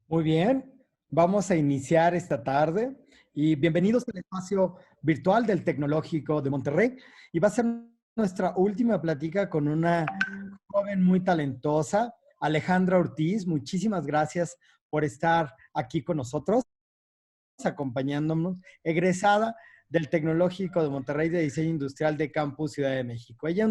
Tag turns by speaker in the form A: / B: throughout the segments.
A: Muy bien, vamos a iniciar esta tarde y bienvenidos al espacio virtual del Tecnológico de Monterrey. Y va a ser nuestra última plática con una joven muy talentosa, Alejandra Ortiz. Muchísimas gracias por estar aquí con nosotros, acompañándonos, egresada del Tecnológico de Monterrey de Diseño Industrial de Campus Ciudad de México. Ella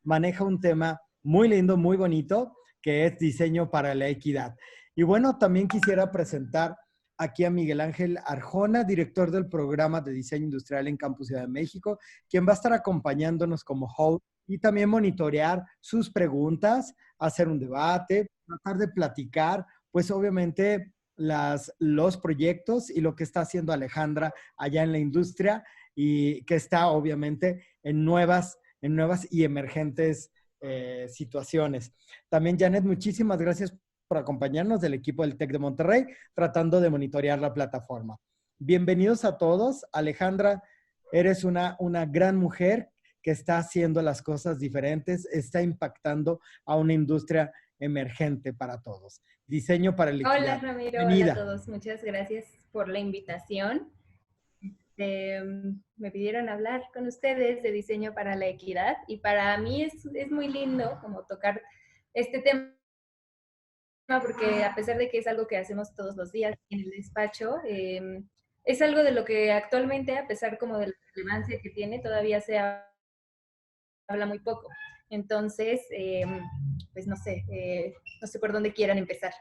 A: maneja un tema muy lindo, muy bonito, que es diseño para la equidad. Y bueno, también quisiera presentar aquí a Miguel Ángel Arjona, director del programa de diseño industrial en Campus Ciudad de México, quien va a estar acompañándonos como host y también monitorear sus preguntas, hacer un debate, tratar de platicar, pues obviamente los proyectos y lo que está haciendo Alejandra allá en la industria y que está obviamente en nuevas y emergentes situaciones. También, Janet, muchísimas gracias por acompañarnos del equipo del TEC de Monterrey, tratando de monitorear la plataforma. Bienvenidos a todos. Alejandra, eres una gran mujer que está haciendo las cosas diferentes, está impactando a una industria emergente para todos. Diseño para la
B: Hola
A: equidad.
B: Ramiro, hola a
A: Bienvenida.
B: todos. Muchas gracias por la invitación. Eh, Me pidieron hablar con ustedes de diseño para la equidad y para mí es muy lindo como tocar este tema porque a pesar de que es algo que hacemos todos los días en el despacho, es algo de lo que actualmente, a pesar como de la relevancia que tiene, todavía se habla muy poco. Entonces, pues no sé por dónde quieran empezar.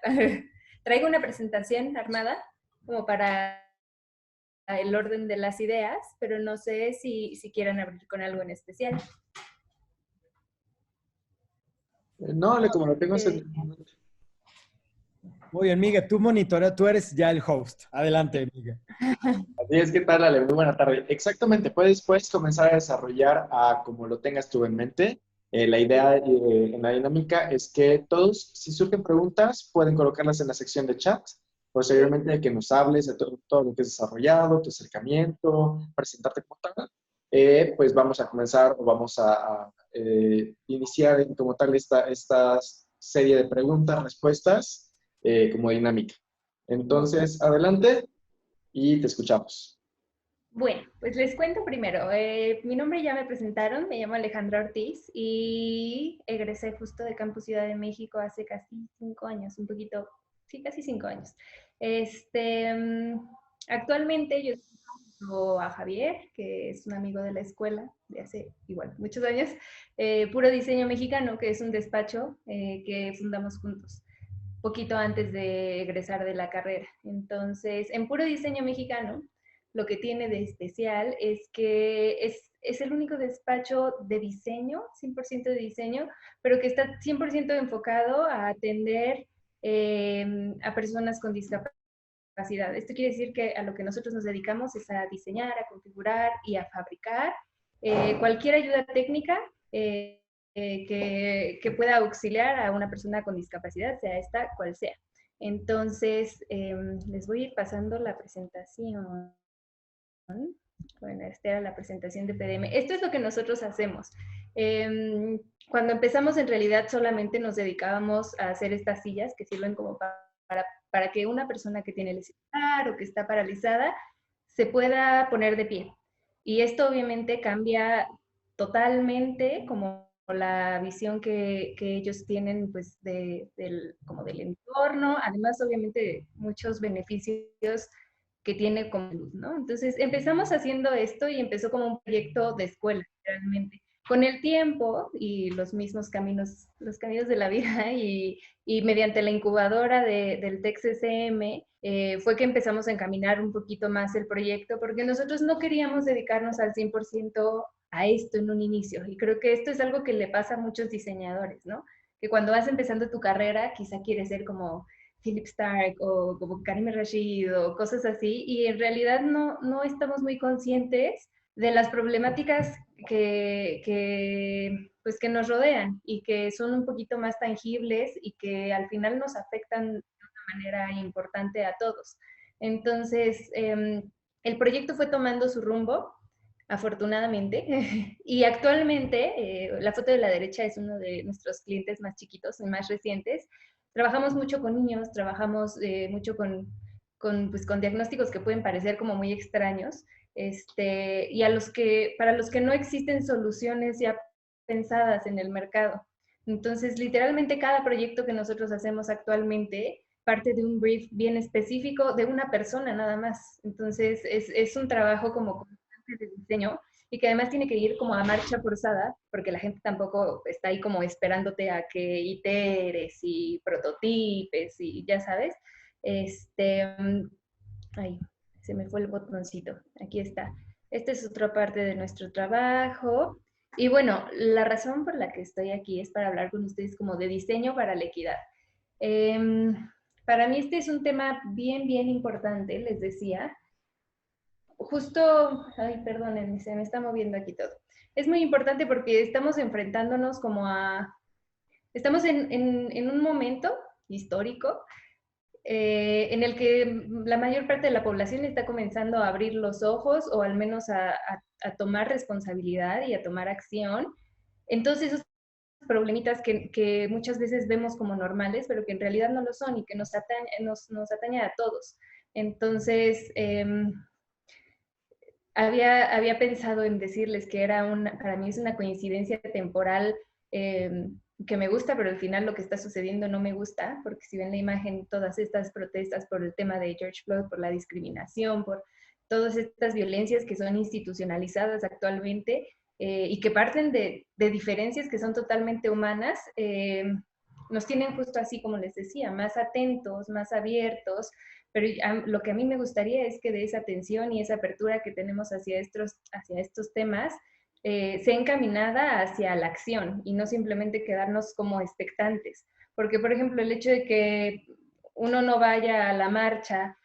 B: Traigo una presentación armada como para el orden de las ideas, pero no sé si quieran abrir con algo en especial.
C: No, Ale, como lo tengo
B: Eh,
C: en el momento.
A: Muy bien, Miguel, tú monitora, tú eres ya el host. Adelante, Miguel.
C: Así es, ¿qué tal, Ale? Muy buena tarde. Exactamente, puedes comenzar a desarrollar como lo tengas tú en mente. La idea en la dinámica es que todos, si surgen preguntas, pueden colocarlas en la sección de chat. Posteriormente de que nos hables de todo lo que has desarrollado, tu acercamiento, presentarte como tal, pues vamos a comenzar o vamos a iniciar como tal esta serie de preguntas, respuestas como dinámica. Entonces, adelante y te escuchamos.
B: Bueno, pues les cuento primero. Mi nombre ya me presentaron, me llamo Alejandra Ortiz y egresé justo de Campus Ciudad de México hace casi 5 años, un poquito, sí, casi 5 años. Este, Actualmente yo tengo a Javier, que es un amigo de la escuela de hace igual muchos años, Puro Diseño Mexicano, que es un despacho que fundamos juntos poquito antes de egresar de la carrera. Entonces, en Puro Diseño Mexicano, lo que tiene de especial es que es el único despacho de diseño, 100% de diseño, pero que está 100% enfocado a atender a personas con discapacidad. Esto quiere decir que a lo que nosotros nos dedicamos es a diseñar, a configurar y a fabricar cualquier ayuda técnica que pueda auxiliar a una persona con discapacidad, sea esta cual sea. Entonces, les voy a ir pasando la presentación. Bueno, esta era la presentación de PDM. Esto es lo que nosotros hacemos. Cuando empezamos, en realidad, solamente nos dedicábamos a hacer estas sillas que sirven como para que una persona que tiene lesión o que está paralizada se pueda poner de pie. Y esto obviamente cambia totalmente como la visión que ellos tienen pues como del entorno, además obviamente muchos beneficios que tiene como luz, ¿no? Entonces empezamos haciendo esto y empezó como un proyecto de escuela, realmente. Con el tiempo y los mismos caminos, los caminos de la vida y mediante la incubadora del TEC-CCM, fue que empezamos a encaminar un poquito más el proyecto porque nosotros no queríamos dedicarnos al 100% a esto en un inicio. Y creo que esto es algo que le pasa a muchos diseñadores, ¿no? Que cuando vas empezando tu carrera, quizá quieres ser como Philip Stark o como Karim Rashid o cosas así, y en realidad no estamos muy conscientes de las problemáticas pues que nos rodean y que son un poquito más tangibles y que al final nos afectan de una manera importante a todos. Entonces, el proyecto fue tomando su rumbo, afortunadamente, y actualmente la foto de la derecha es uno de nuestros clientes más chiquitos y más recientes, trabajamos mucho con niños, trabajamos mucho pues, con diagnósticos que pueden parecer como muy extraños, y para los que no existen soluciones ya pensadas en el mercado. Entonces, literalmente cada proyecto que nosotros hacemos actualmente parte de un brief bien específico de una persona nada más. Entonces, es un trabajo como constante de diseño y que además tiene que ir como a marcha forzada, porque la gente tampoco está ahí como esperándote a que iteres y prototipes y ya sabes. Ay, se me fue el botoncito. Aquí está. Esta es otra parte de nuestro trabajo. Y bueno, la razón por la que estoy aquí es para hablar con ustedes como de diseño para la equidad. Eh, para mí este es un tema bien, bien importante, les decía. Justo, ay, perdónenme, se me está moviendo aquí todo. Es muy importante porque estamos enfrentándonos como estamos en un momento histórico en el que la mayor parte de la población está comenzando a abrir los ojos o al menos a tomar responsabilidad y a tomar acción. Entonces, esos problemitas que muchas veces vemos como normales, pero que en realidad no lo son y que nos atañe a todos. Entonces, había pensado en decirles que para mí es una coincidencia temporal que me gusta, pero al final lo que está sucediendo no me gusta, porque si ven la imagen, todas estas protestas por el tema de George Floyd, por la discriminación, por todas estas violencias que son institucionalizadas actualmente y que parten de diferencias que son totalmente humanas, nos tienen justo así, como les decía, más atentos, más abiertos, pero lo que a mí me gustaría es que de esa atención y esa apertura que tenemos hacia estos temas sea encaminada hacia la acción y no simplemente quedarnos como expectantes. Porque, por ejemplo, el hecho de que uno no vaya a la marcha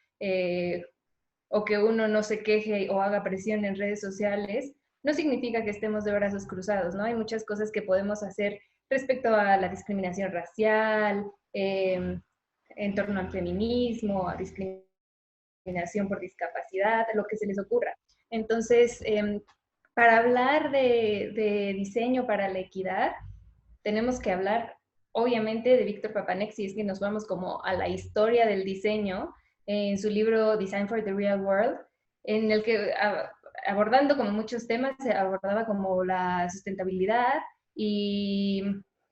B: o que uno no se queje o haga presión en redes sociales, no significa que estemos de brazos cruzados, ¿no? Hay muchas cosas que podemos hacer respecto a la discriminación racial, en torno al feminismo, a discriminación por discapacidad, lo que se les ocurra. Entonces, para hablar de diseño para la equidad, tenemos que hablar, obviamente, de Víctor Papanek, si es que nos vamos como a la historia del diseño, en su libro Design for the Real World, en el que abordando como muchos temas, se abordaba como la sustentabilidad y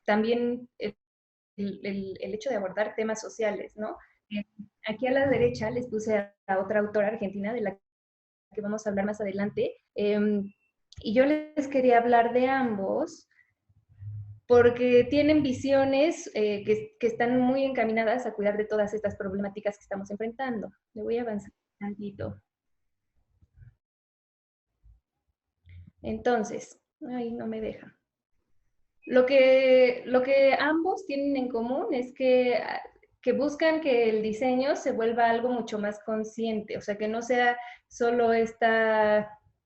B: también el hecho de abordar temas sociales, ¿no? Aquí a la derecha les puse a otra autora argentina de la que vamos a hablar más adelante, y yo les quería hablar de ambos porque tienen visiones que están muy encaminadas a cuidar de todas estas problemáticas que estamos enfrentando. Le voy a avanzar un tantito. Entonces, ay, no me deja. Lo que ambos tienen en común es que buscan que el diseño se vuelva algo mucho más consciente, o sea, que no sea solo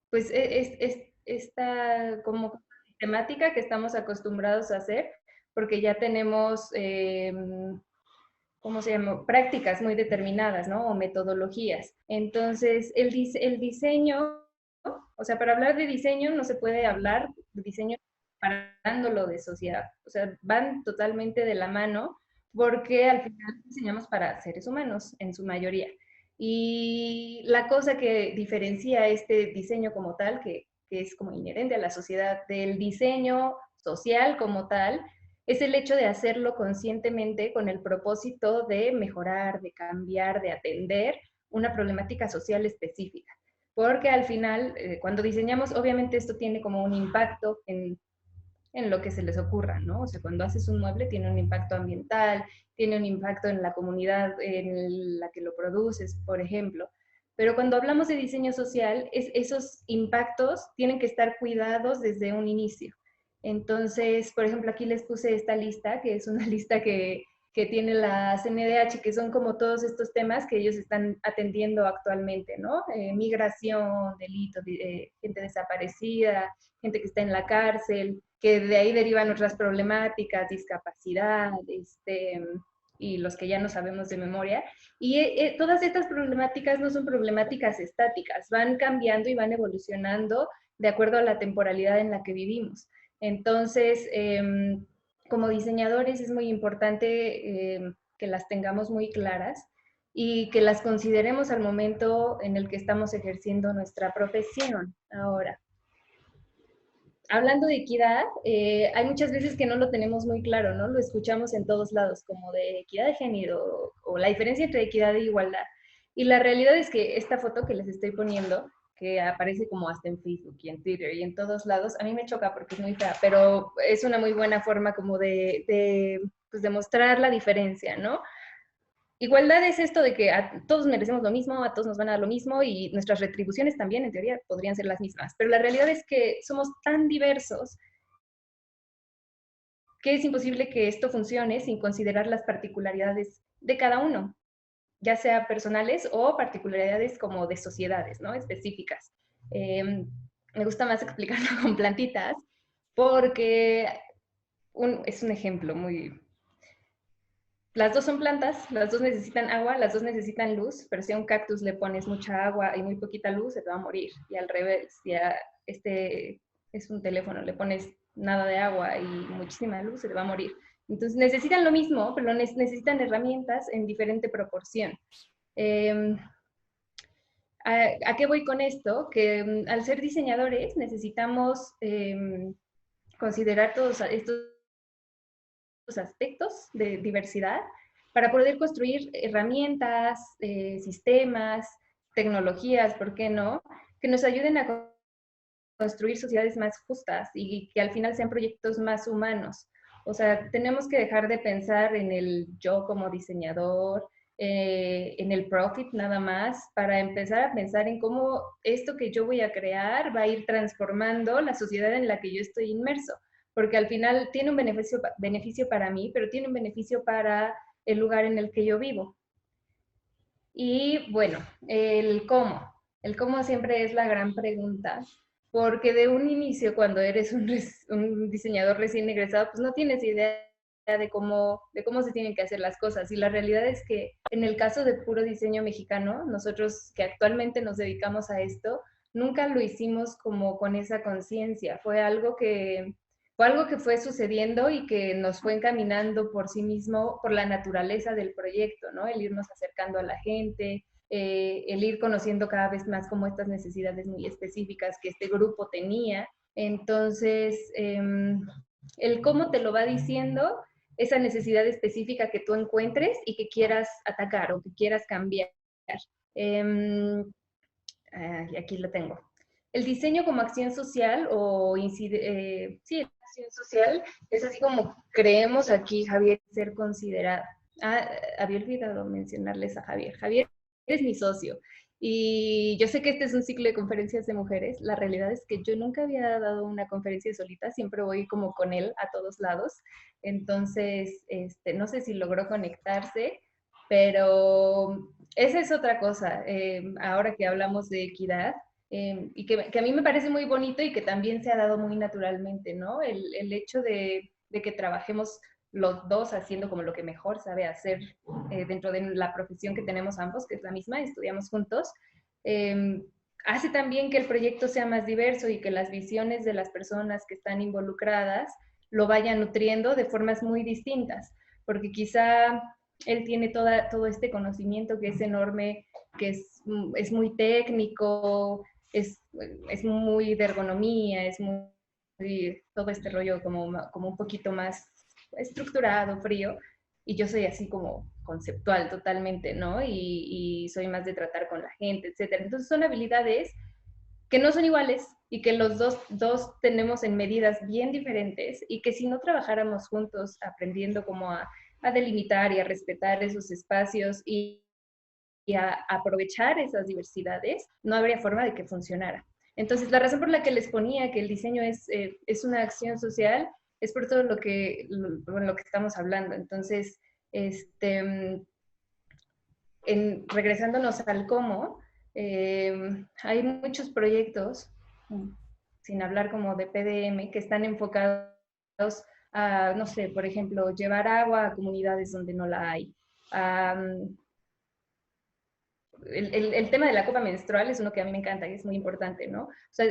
B: pues, esta como temática que estamos acostumbrados a hacer, porque ya tenemos, ¿cómo se llama? Prácticas muy determinadas, ¿no? O metodologías. Entonces, el diseño, o sea, para hablar de diseño no se puede hablar de diseño separándolo de sociedad. O sea, van totalmente de la mano porque al final diseñamos para seres humanos en su mayoría. Y la cosa que diferencia este diseño como tal, que es como inherente a la sociedad, del diseño social como tal, es el hecho de hacerlo conscientemente con el propósito de mejorar, de cambiar, de atender una problemática social específica. Porque al final, cuando diseñamos, obviamente esto tiene como un impacto en lo que se les ocurra, ¿no? O sea, cuando haces un mueble tiene un impacto ambiental, tiene un impacto en la comunidad en la que lo produces, por ejemplo. Pero cuando hablamos de diseño social, esos impactos tienen que estar cuidados desde un inicio. Entonces, por ejemplo, aquí les puse esta lista, que es una lista que tiene la CNDH, que son como todos estos temas que ellos están atendiendo actualmente, ¿no? Migración, delito, gente desaparecida, gente que está en la cárcel, que de ahí derivan otras problemáticas, discapacidad, y los que ya no sabemos de memoria. Y todas estas problemáticas no son problemáticas estáticas, van cambiando y van evolucionando de acuerdo a la temporalidad en la que vivimos. Entonces, como diseñadores es muy importante que las tengamos muy claras y que las consideremos al momento en el que estamos ejerciendo nuestra profesión. Ahora, hablando de equidad, hay muchas veces que no lo tenemos muy claro, ¿no? Lo escuchamos en todos lados, como de equidad de género o la diferencia entre equidad e igualdad. Y la realidad es que esta foto que les estoy poniendo, que aparece como hasta en Facebook y en Twitter y en todos lados, a mí me choca porque es muy fea, pero es una muy buena forma como pues de mostrar la diferencia, ¿no? Igualdad es esto de que a todos merecemos lo mismo, a todos nos van a dar lo mismo y nuestras retribuciones también, en teoría, podrían ser las mismas. Pero la realidad es que somos tan diversos que es imposible que esto funcione sin considerar las particularidades de cada uno, ya sea personales o particularidades como de sociedades, ¿no? Específicas. Me gusta más explicarlo con plantitas porque es un ejemplo muy, las dos son plantas, las dos necesitan agua, las dos necesitan luz, pero si a un cactus le pones mucha agua y muy poquita luz, se te va a morir. Y al revés, si a este es un teléfono, le pones nada de agua y muchísima luz, se te va a morir. Entonces necesitan lo mismo, pero necesitan herramientas en diferente proporción. ¿A qué voy con esto? Que al ser diseñadores necesitamos considerar todos estos aspectos de diversidad para poder construir herramientas, sistemas, tecnologías, ¿por qué no?, que nos ayuden a construir sociedades más justas y que al final sean proyectos más humanos. O sea, tenemos que dejar de pensar en el yo como diseñador, en el profit nada más, para empezar a pensar en cómo esto que yo voy a crear va a ir transformando la sociedad en la que yo estoy inmerso, porque al final tiene un beneficio para mí, pero tiene un beneficio para el lugar en el que yo vivo. Y bueno, el cómo. El cómo siempre es la gran pregunta, porque de un inicio, cuando eres un diseñador recién egresado, pues no tienes idea de cómo se tienen que hacer las cosas. Y la realidad es que en el caso de puro diseño mexicano, nosotros que actualmente nos dedicamos a esto, nunca lo hicimos como con esa conciencia. Fue algo que fue sucediendo y que nos fue encaminando por sí mismo, por la naturaleza del proyecto, ¿no? El irnos acercando a la gente, el ir conociendo cada vez más como estas necesidades muy específicas que este grupo tenía. Entonces, el cómo te lo va diciendo esa necesidad específica que tú encuentres y que quieras atacar o que quieras cambiar. Aquí lo tengo. El diseño como acción social sí, acción social, es así como creemos aquí, Javier, ser considerado. Había olvidado mencionarles a Javier. Javier es mi socio. Y yo sé que este es un ciclo de conferencias de mujeres. La realidad es que yo nunca había dado una conferencia solita, siempre voy como con él a todos lados. Entonces, no sé si logró conectarse, pero esa es otra cosa. Ahora que hablamos de equidad, y que a mí me parece muy bonito y que también se ha dado muy naturalmente, ¿no? El hecho de que trabajemos los dos haciendo como lo que mejor sabe hacer dentro de la profesión que tenemos ambos, que es la misma, estudiamos juntos, hace también que el proyecto sea más diverso y que las visiones de las personas que están involucradas lo vayan nutriendo de formas muy distintas, porque quizá él tiene todo este conocimiento que es enorme, que es muy técnico, es muy de ergonomía, es muy todo este rollo como un poquito más estructurado, frío, y yo soy así como conceptual totalmente, ¿no? Y soy más de tratar con la gente, etcétera. Entonces son habilidades que no son iguales y que los dos tenemos en medidas bien diferentes y que si no trabajáramos juntos aprendiendo como a delimitar y a respetar esos espacios y a aprovechar esas diversidades, no habría forma de que funcionara. Entonces, la razón por la que les ponía que el diseño es una acción social es por todo lo que estamos hablando. Entonces, regresándonos al cómo, hay muchos proyectos, sin hablar como de PDM, que están enfocados a, no sé, por ejemplo, llevar agua a comunidades donde no la hay. El tema de la copa menstrual es uno que a mí me encanta y es muy importante, ¿no? O sea,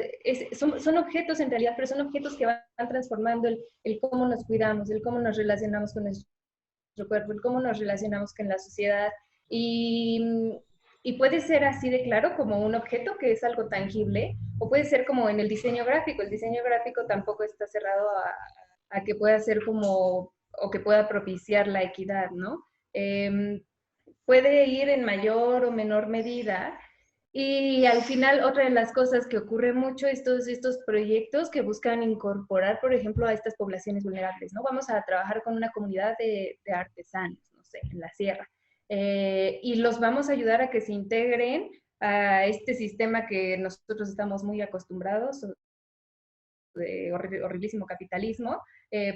B: son objetos en realidad, pero son objetos que van transformando el cómo nos cuidamos, el cómo nos relacionamos con nuestro cuerpo, el cómo nos relacionamos con la sociedad. Y puede ser así de claro como un objeto que es algo tangible, o puede ser como en el diseño gráfico. El diseño gráfico tampoco está cerrado a que pueda ser como, o que pueda propiciar la equidad, ¿no? Puede ir en mayor o menor medida. Y al final, otra de las cosas que ocurre mucho es todos estos proyectos que buscan incorporar, por ejemplo, a estas poblaciones vulnerables, ¿no? Vamos a trabajar con una comunidad de artesanos, no sé, en la sierra, y los vamos a ayudar a que se integren a este sistema que nosotros estamos muy acostumbrados, de horriblísimo capitalismo,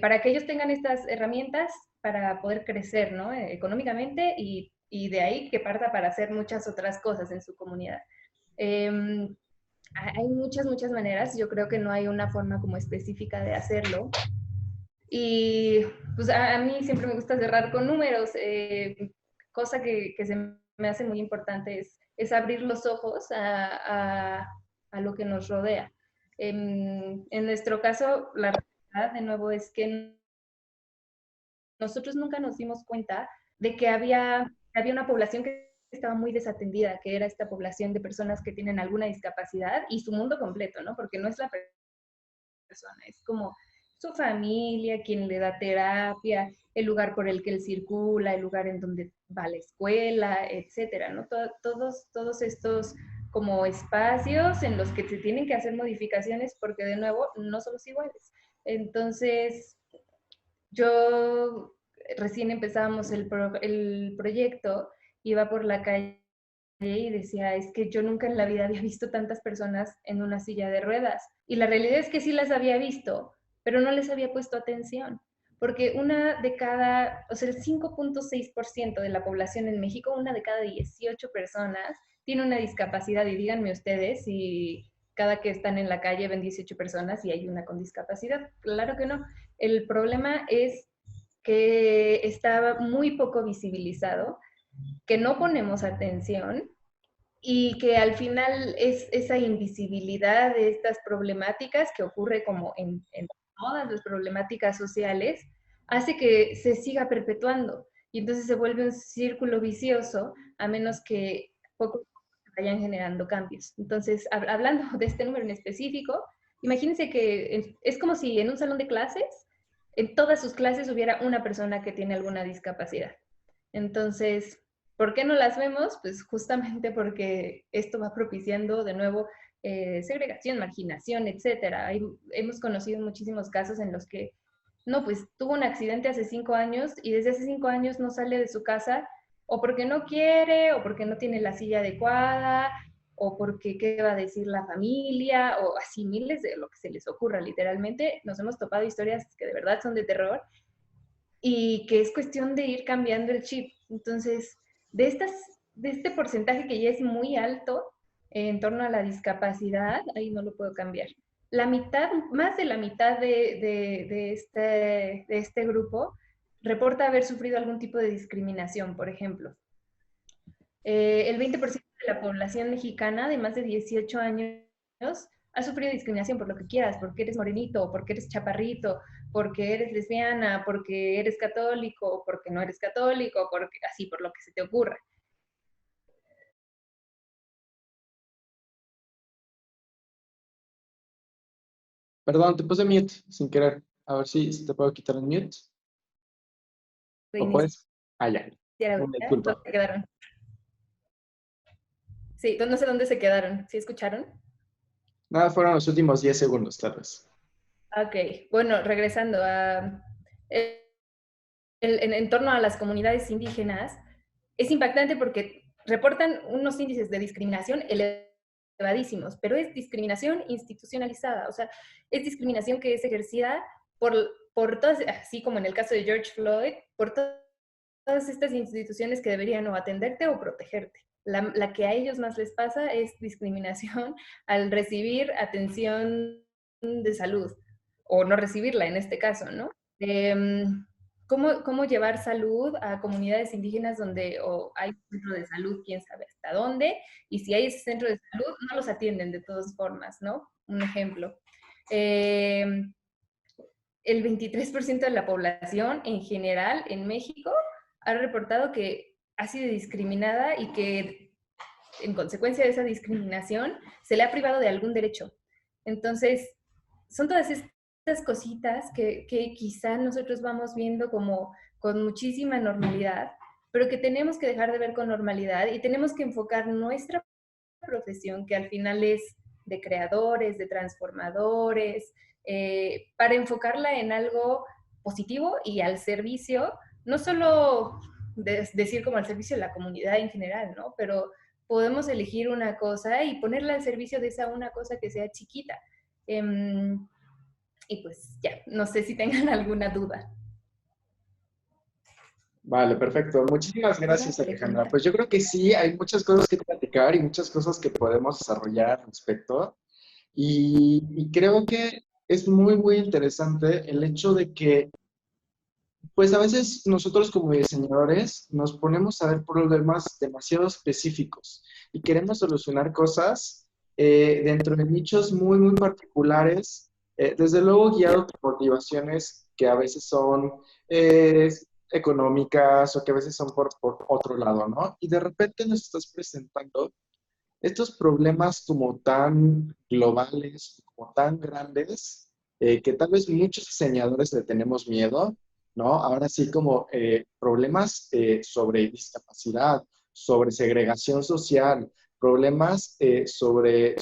B: para que ellos tengan estas herramientas para poder crecer, ¿no? Económicamente, y de ahí que parta para hacer muchas otras cosas en su comunidad. Hay muchas maneras. Yo creo que no hay una forma como específica de hacerlo. Y pues a mí siempre me gusta cerrar con números. Cosa que se me hace muy importante es abrir los ojos a lo que nos rodea. En nuestro caso, la realidad, de nuevo, es que nosotros nunca nos dimos cuenta de que había una población que estaba muy desatendida, que era esta población de personas que tienen alguna discapacidad y su mundo completo, ¿no? Porque no es la persona, es como su familia, quien le da terapia, el lugar por el que él circula, el lugar en donde va a la escuela, etcétera, ¿no? Todos estos como espacios en los que se tienen que hacer modificaciones porque, de nuevo, no somos iguales. Entonces, yo recién empezábamos el proyecto, iba por la calle y decía, es que yo nunca en la vida había visto tantas personas en una silla de ruedas. Y la realidad es que sí las había visto, pero no les había puesto atención. Porque una de cada, o sea, el 5.6% de la población en México, una de cada 18 personas, tiene una discapacidad. Y díganme ustedes si cada que están en la calle ven 18 personas y hay una con discapacidad. Claro que no. El problema es que está muy poco visibilizado, que no ponemos atención y que al final es esa invisibilidad de estas problemáticas que ocurre como en todas las problemáticas sociales, hace que se siga perpetuando y entonces se vuelve un círculo vicioso a menos que poco a poco se vayan generando cambios. Entonces, hablando de este número en específico, imagínense que es como si en un salón de clases, en todas sus clases hubiera una persona que tiene alguna discapacidad. Entonces, ¿por qué no las vemos? Pues justamente porque esto va propiciando de nuevo segregación, marginación, etcétera. Hemos conocido muchísimos casos en los que, no, pues tuvo un accidente hace 5 años y desde hace 5 años no sale de su casa, o porque no quiere, o porque no tiene la silla adecuada, o porque qué va a decir la familia, o así miles de lo que se les ocurra. Literalmente nos hemos topado historias que de verdad son de terror y que es cuestión de ir cambiando el chip. Entonces, de este porcentaje que ya es muy alto en torno a la discapacidad, ahí no lo puedo cambiar. La mitad, más de la mitad de este grupo reporta haber sufrido algún tipo de discriminación, por ejemplo. El 20% de la población mexicana de más de 18 años ha sufrido discriminación por lo que quieras, porque eres morenito, porque eres chaparrito, porque eres lesbiana, porque eres católico, porque no eres católico, porque así, por lo que se te ocurra.
C: Perdón, te puse mute sin querer. A ver si te puedo quitar el mute. ¿O puedes? Ah, ya. Una
B: ¿Dónde
C: disculpa.
B: se quedaron? Sí, no sé dónde se quedaron. ¿Sí escucharon?
C: Nada, fueron los últimos 10 segundos, tal vez.
B: Ok, bueno, regresando a... en torno a las comunidades indígenas, es impactante porque reportan unos índices de discriminación elevadísimos, pero es discriminación institucionalizada, o sea, es discriminación que es ejercida por todas, así como en el caso de George Floyd, por todas estas instituciones que deberían o atenderte o protegerte. La que a ellos más les pasa es discriminación al recibir atención de salud, o no recibirla en este caso, ¿no? ¿Cómo llevar salud a comunidades indígenas donde o hay un centro de salud, quién sabe hasta dónde, y si hay ese centro de salud, no los atienden de todas formas, ¿no? Un ejemplo. El 23% de la población en general en México ha reportado que ha sido discriminada y que en consecuencia de esa discriminación se le ha privado de algún derecho. Entonces, son todas estas cositas que quizá nosotros vamos viendo como con muchísima normalidad, pero que tenemos que dejar de ver con normalidad y tenemos que enfocar nuestra profesión, que al final es de creadores, de transformadores, para enfocarla en algo positivo y al servicio, no solo decir como al servicio de la comunidad en general, ¿no? Pero podemos elegir una cosa y ponerla al servicio de esa una cosa que sea chiquita. Y pues ya, no sé si tengan alguna duda.
C: Vale, perfecto. Muchísimas
B: ¿Alguna
C: gracias, Alejandra.
B: pregunta?
C: Pues yo creo que sí, hay muchas cosas que platicar y muchas cosas que podemos desarrollar al respecto. Y creo que es muy, muy interesante el hecho de que, pues a veces nosotros como diseñadores nos ponemos a ver problemas demasiado específicos y queremos solucionar cosas dentro de nichos muy, muy particulares, desde luego guiados por motivaciones que a veces son eh, económicas o que a veces son por otro lado, ¿no? Y de repente nos estás presentando estos problemas como tan globales, como tan grandes, que tal vez muchos diseñadores le tenemos miedo, ¿no? Ahora sí como problemas sobre discapacidad, sobre segregación social, problemas sobre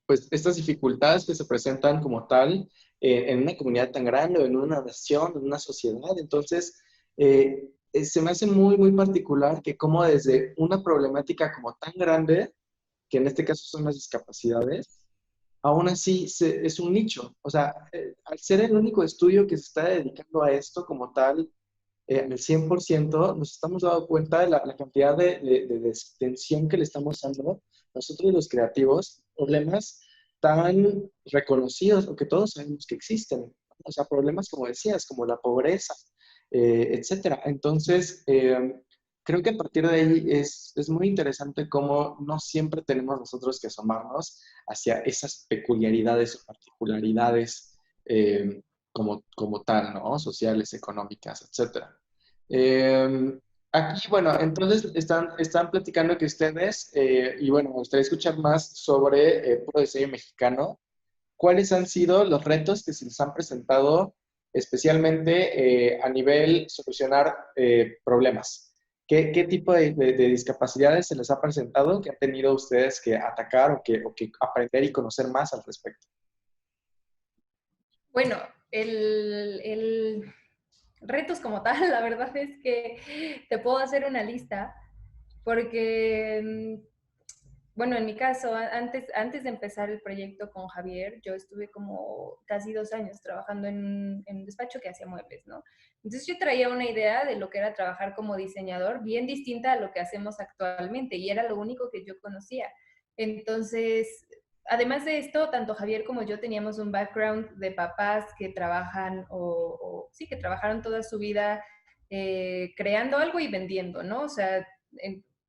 C: pues estas dificultades que se presentan como tal en una comunidad tan grande, en una nación, en una sociedad. Entonces, se me hace muy, muy particular que como desde una problemática como tan grande, que en este caso son las discapacidades, aún así es un nicho. O sea, al ser el único estudio que se está dedicando a esto como tal, al 100%, nos estamos dando cuenta de la cantidad de extensión que le estamos dando nosotros los creativos, problemas tan reconocidos o que todos sabemos que existen. O sea, problemas como decías, como la pobreza, etcétera. Entonces, creo que a partir de ahí es muy interesante cómo no siempre tenemos nosotros que asomarnos hacia esas peculiaridades o particularidades como tal, ¿no? Sociales, económicas, etcétera. Aquí, bueno, entonces están platicando que ustedes, y bueno, me gustaría escuchar más sobre puro diseño mexicano. ¿Cuáles han sido los retos que se les han presentado, especialmente a nivel solucionar problemas? ¿Qué tipo de discapacidades se les ha presentado que han tenido ustedes que atacar o que aprender y conocer más al respecto?
B: Bueno, el retos como tal, la verdad es que te puedo hacer una lista, porque, bueno, en mi caso, antes de empezar el proyecto con Javier, yo estuve como casi 2 años trabajando en un despacho que hacía muebles, ¿no? Entonces yo traía una idea de lo que era trabajar como diseñador bien distinta a lo que hacemos actualmente y era lo único que yo conocía. Entonces, además de esto, tanto Javier como yo teníamos un background de papás que trabajan o sí, que trabajaron toda su vida creando algo y vendiendo, ¿no? O sea,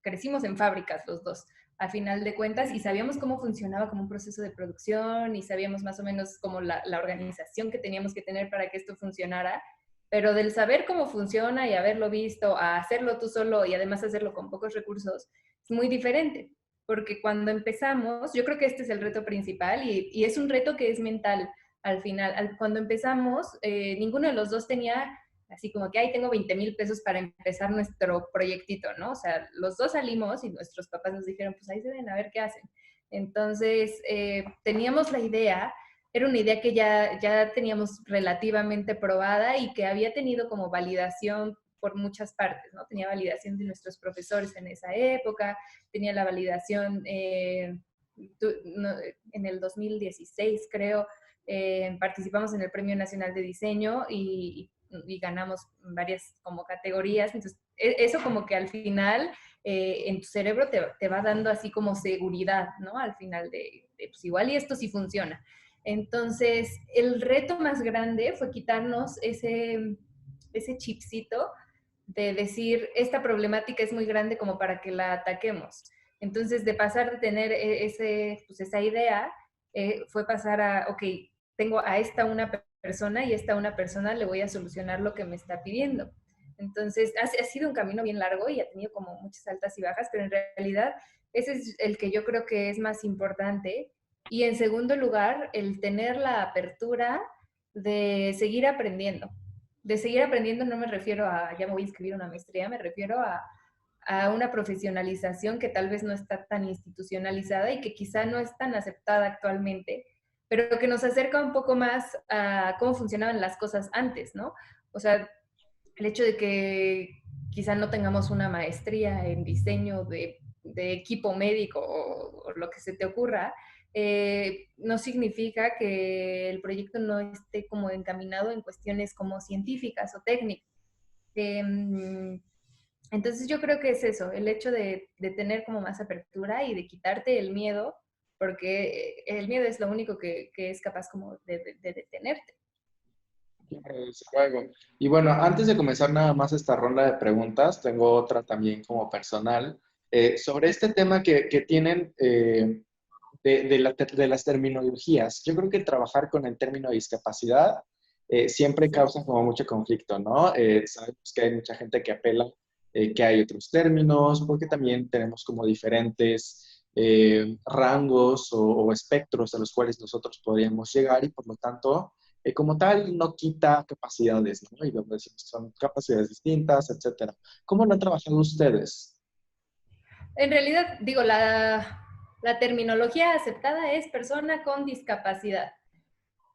B: crecimos en fábricas los dos, a final de cuentas, y sabíamos cómo funcionaba como un proceso de producción y sabíamos más o menos como la organización que teníamos que tener para que esto funcionara, pero del saber cómo funciona y haberlo visto a hacerlo tú solo y además hacerlo con pocos recursos, es muy diferente porque cuando empezamos, yo creo que este es el reto principal y es un reto que es mental al final. Cuando empezamos, ninguno de los dos tenía así como que, ay, tengo 20,000 pesos para empezar nuestro proyectito, ¿no? O sea, los dos salimos y nuestros papás nos dijeron, pues ahí se ven a ver qué hacen. Entonces, teníamos la idea, era una idea que ya teníamos relativamente probada y que había tenido como validación por muchas partes, ¿no? Tenía validación de nuestros profesores en esa época, tenía la validación en el 2016, creo, participamos en el Premio Nacional de Diseño y ganamos varias como categorías. Entonces, eso como que al final en tu cerebro te va dando así como seguridad, ¿no? Al final de pues igual y esto sí funciona. Entonces, el reto más grande fue quitarnos ese chipcito de decir, esta problemática es muy grande como para que la ataquemos. Entonces, de pasar de tener pues esa idea, fue pasar a, ok, tengo a esta una persona y esta una persona le voy a solucionar lo que me está pidiendo. Entonces, ha sido un camino bien largo y ha tenido como muchas altas y bajas, pero en realidad ese es el que yo creo que es más importante. Y en segundo lugar, el tener la apertura de seguir aprendiendo. De seguir aprendiendo no me refiero a, ya me voy a inscribir una maestría, me refiero a una profesionalización que tal vez no está tan institucionalizada y que quizá no es tan aceptada actualmente, pero que nos acerca un poco más a cómo funcionaban las cosas antes, ¿no? O sea, el hecho de que quizá no tengamos una maestría en diseño de equipo médico o lo que se te ocurra, no significa que el proyecto no esté como encaminado en cuestiones como científicas o técnicas. Entonces yo creo que es eso, el hecho de tener como más apertura y de quitarte el miedo, porque el miedo es lo único que es capaz como de detenerte.
C: Claro, desde luego. Y bueno, antes de comenzar nada más esta ronda de preguntas, tengo otra también como personal, sobre este tema que tienen de las terminologías. Yo creo que trabajar con el término discapacidad siempre causa como mucho conflicto, ¿no? Sabemos que hay mucha gente que apela que hay otros términos, porque también tenemos como diferentes rangos o espectros a los cuales nosotros podríamos llegar y por lo tanto, como tal, no quita capacidades, ¿no? Y luego decimos que son capacidades distintas, etcétera. ¿Cómo lo han trabajado ustedes?
B: En realidad, digo, la terminología aceptada es persona con discapacidad,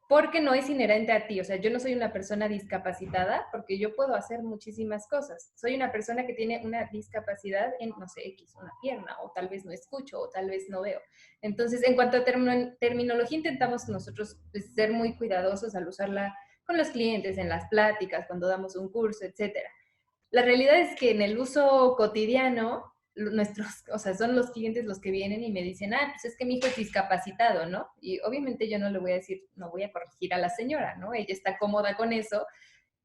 B: porque no es inherente a ti. O sea, yo no soy una persona discapacitada porque yo puedo hacer muchísimas cosas. Soy una persona que tiene una discapacidad en, no sé, X, una pierna, o tal vez no escucho, o tal vez no veo. Entonces, en cuanto a terminología, intentamos nosotros pues, ser muy cuidadosos al usarla con los clientes, en las pláticas, cuando damos un curso, etcétera. La realidad es que en el uso cotidiano, nuestros, o sea, son los clientes los que vienen y me dicen, ah, pues es que mi hijo es discapacitado, ¿no? Y obviamente yo no le voy a decir, no voy a corregir a la señora, ¿no? Ella está cómoda con eso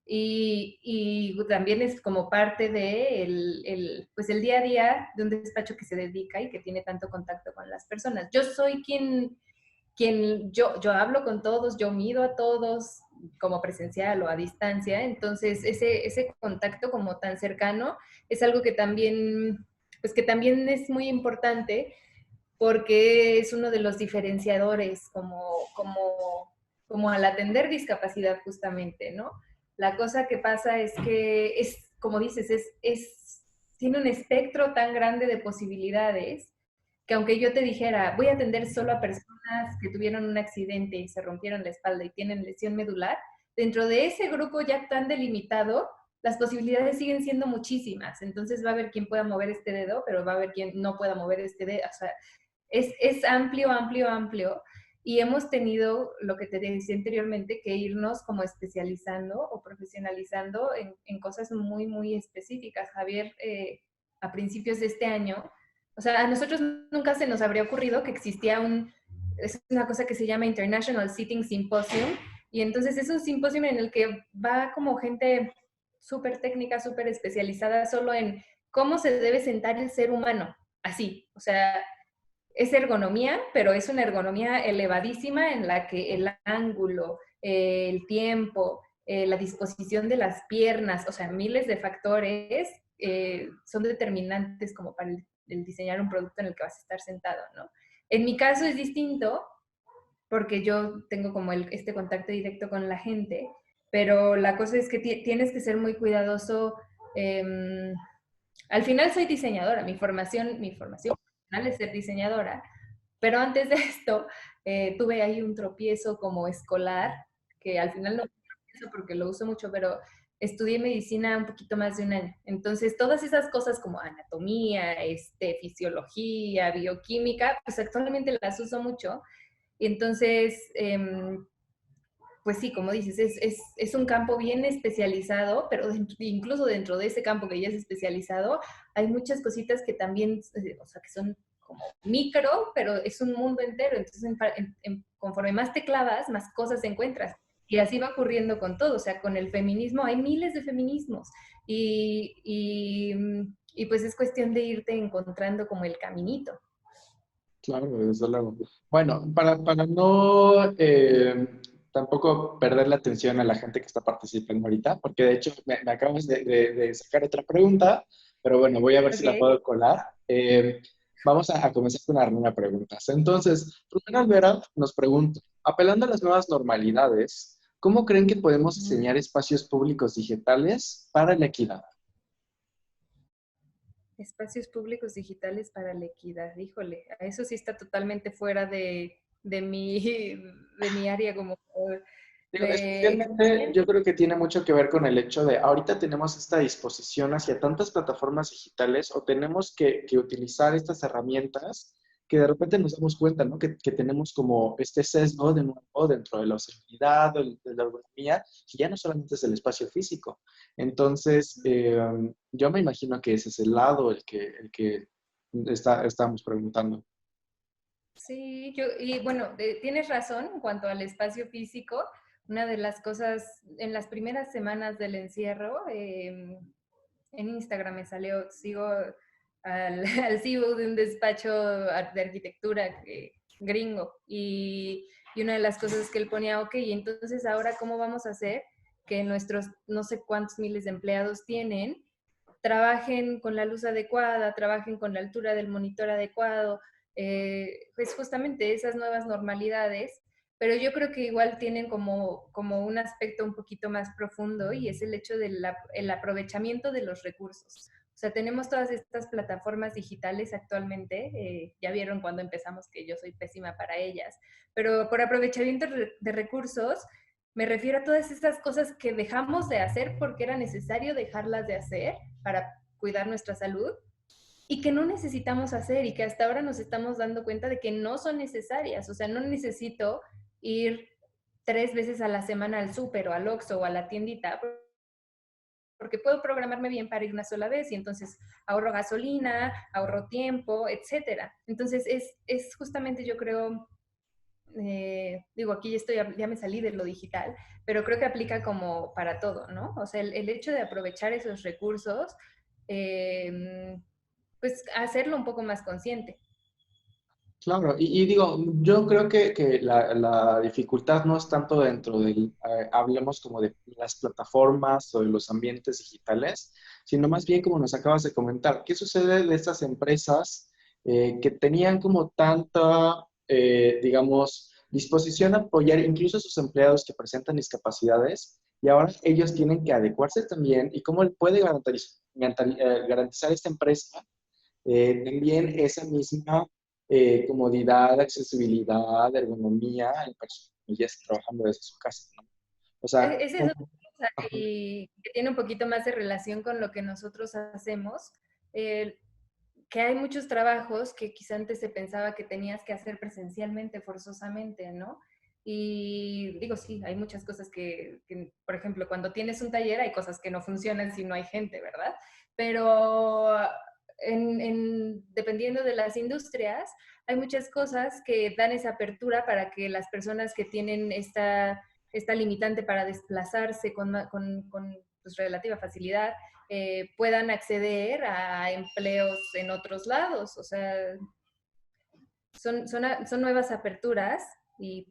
B: y también es como parte de pues el día a día de un despacho que se dedica y que tiene tanto contacto con las personas. Yo soy quien yo hablo con todos, yo mido a todos como presencial o a distancia, entonces ese contacto como tan cercano es algo que también, pues que también es muy importante porque es uno de los diferenciadores como al atender discapacidad justamente, ¿no? La cosa que pasa es que es, como dices, tiene un espectro tan grande de posibilidades que aunque yo te dijera, voy a atender solo a personas que tuvieron un accidente y se rompieron la espalda y tienen lesión medular, dentro de ese grupo ya tan delimitado, las posibilidades siguen siendo muchísimas. Entonces va a haber quien pueda mover este dedo, pero va a haber quien no pueda mover este dedo. O sea, es amplio, amplio, amplio. Y hemos tenido, lo que te decía anteriormente, que irnos como especializando o profesionalizando en cosas muy, muy específicas. Javier, a principios de este año, o sea, a nosotros nunca se nos habría ocurrido que existía es una cosa que se llama International Sitting Symposium, y entonces es un simposio en el que va como gente súper técnica, súper especializada solo en cómo se debe sentar el ser humano, así, o sea, es ergonomía, pero es una ergonomía elevadísima en la que el ángulo, el tiempo, la disposición de las piernas, o sea, miles de factores son determinantes como para el diseñar un producto en el que vas a estar sentado, ¿no? En mi caso es distinto porque yo tengo como este contacto directo con la gente, pero la cosa es que tienes que ser muy cuidadoso. Al final soy diseñadora, mi formación profesional es ser diseñadora, pero antes de esto tuve ahí un tropiezo como escolar, que al final no fue un tropiezo porque lo uso mucho, pero estudié medicina un poquito más de un año. Entonces, todas esas cosas como anatomía, fisiología, bioquímica, pues actualmente las uso mucho. Y entonces, pues sí, como dices, es un campo bien especializado, pero incluso dentro de ese campo que ya es especializado, hay muchas cositas que también, o sea, que son como micro, pero es un mundo entero. Entonces, conforme más te clavas, más cosas encuentras. Y así va ocurriendo con todo. O sea, con el feminismo hay miles de feminismos. Y pues es cuestión de irte encontrando como el caminito.
C: Claro, desde luego. Bueno, para no tampoco perder la atención a la gente que está participando ahorita, porque de hecho me acabas de sacar otra pregunta, pero bueno, voy a ver si la
B: Ok.
C: puedo colar. Vamos a comenzar con una ronda de preguntas. Entonces, Rubén Alvera nos pregunta, apelando a las nuevas normalidades, ¿cómo creen que podemos
B: Ujú.
C: diseñar espacios públicos digitales para la equidad?
B: Espacios públicos digitales para la equidad. Híjole, eso sí está totalmente fuera de mi área como
C: Digo,
B: de
C: especialmente
B: experiencia.
C: yo creo que tiene mucho que ver con el hecho de ahorita tenemos esta disposición hacia tantas plataformas digitales o tenemos que utilizar estas herramientas que de repente nos damos cuenta, ¿no? Que tenemos como este sesgo de nuevo dentro de la seguridad, de la ergonomía, que ya no solamente es el espacio físico. Entonces, yo me imagino que ese es el lado el que estamos preguntando.
B: Sí, y bueno, tienes razón en cuanto al espacio físico. Una de las cosas en las primeras semanas del encierro, en Instagram me salió, sigo al CEO de un despacho de arquitectura gringo y una de las cosas que él ponía, ok, entonces ahora cómo vamos a hacer que nuestros no sé cuántos miles de empleados tienen, trabajen con la luz adecuada, trabajen con la altura del monitor adecuado, pues justamente esas nuevas normalidades, pero yo creo que igual tienen como un aspecto un poquito más profundo y es el hecho del el aprovechamiento de los recursos. O sea, tenemos todas estas plataformas digitales actualmente, ya vieron cuando empezamos que yo soy pésima para ellas, pero por aprovechamiento de recursos me refiero a todas estas cosas que dejamos de hacer porque era necesario dejarlas de hacer para cuidar nuestra salud y que no necesitamos hacer y que hasta ahora nos estamos dando cuenta de que no son necesarias. O sea, no necesito ir 3 veces a la semana al súper o al Oxxo o a la tiendita porque puedo programarme bien para ir una sola vez y entonces ahorro gasolina, ahorro tiempo, etcétera. Entonces es justamente yo creo digo, aquí ya, estoy, ya me salí de lo digital, pero creo que aplica como para todo, ¿no? O sea, el hecho de aprovechar esos recursos, pues hacerlo un poco más consciente.
C: Claro, y digo, yo creo que la dificultad no es tanto dentro del, hablemos como de las plataformas o de los ambientes digitales, sino más bien como nos acabas de comentar, ¿qué sucede de estas empresas que tenían como tanta, digamos, disposición a apoyar incluso a sus empleados que presentan discapacidades y ahora ellos tienen que adecuarse también y cómo puede garantizar esta empresa también esa misma comodidad, accesibilidad, ergonomía en personas que ya está trabajando desde su casa, ¿no? O sea,
B: Esa es otra cosa y que tiene un poquito más de relación con lo que nosotros hacemos. Eh, que hay muchos trabajos que quizá antes se pensaba que tenías que hacer presencialmente, forzosamente, ¿no? Y digo, sí, hay muchas cosas por ejemplo, cuando tienes un taller hay cosas que no funcionan si no hay gente, ¿verdad? Pero dependiendo de las industrias, hay muchas cosas que dan esa apertura para que las personas que tienen esta limitante para desplazarse con pues, relativa facilidad, puedan acceder a empleos en otros lados. O sea, son nuevas aperturas y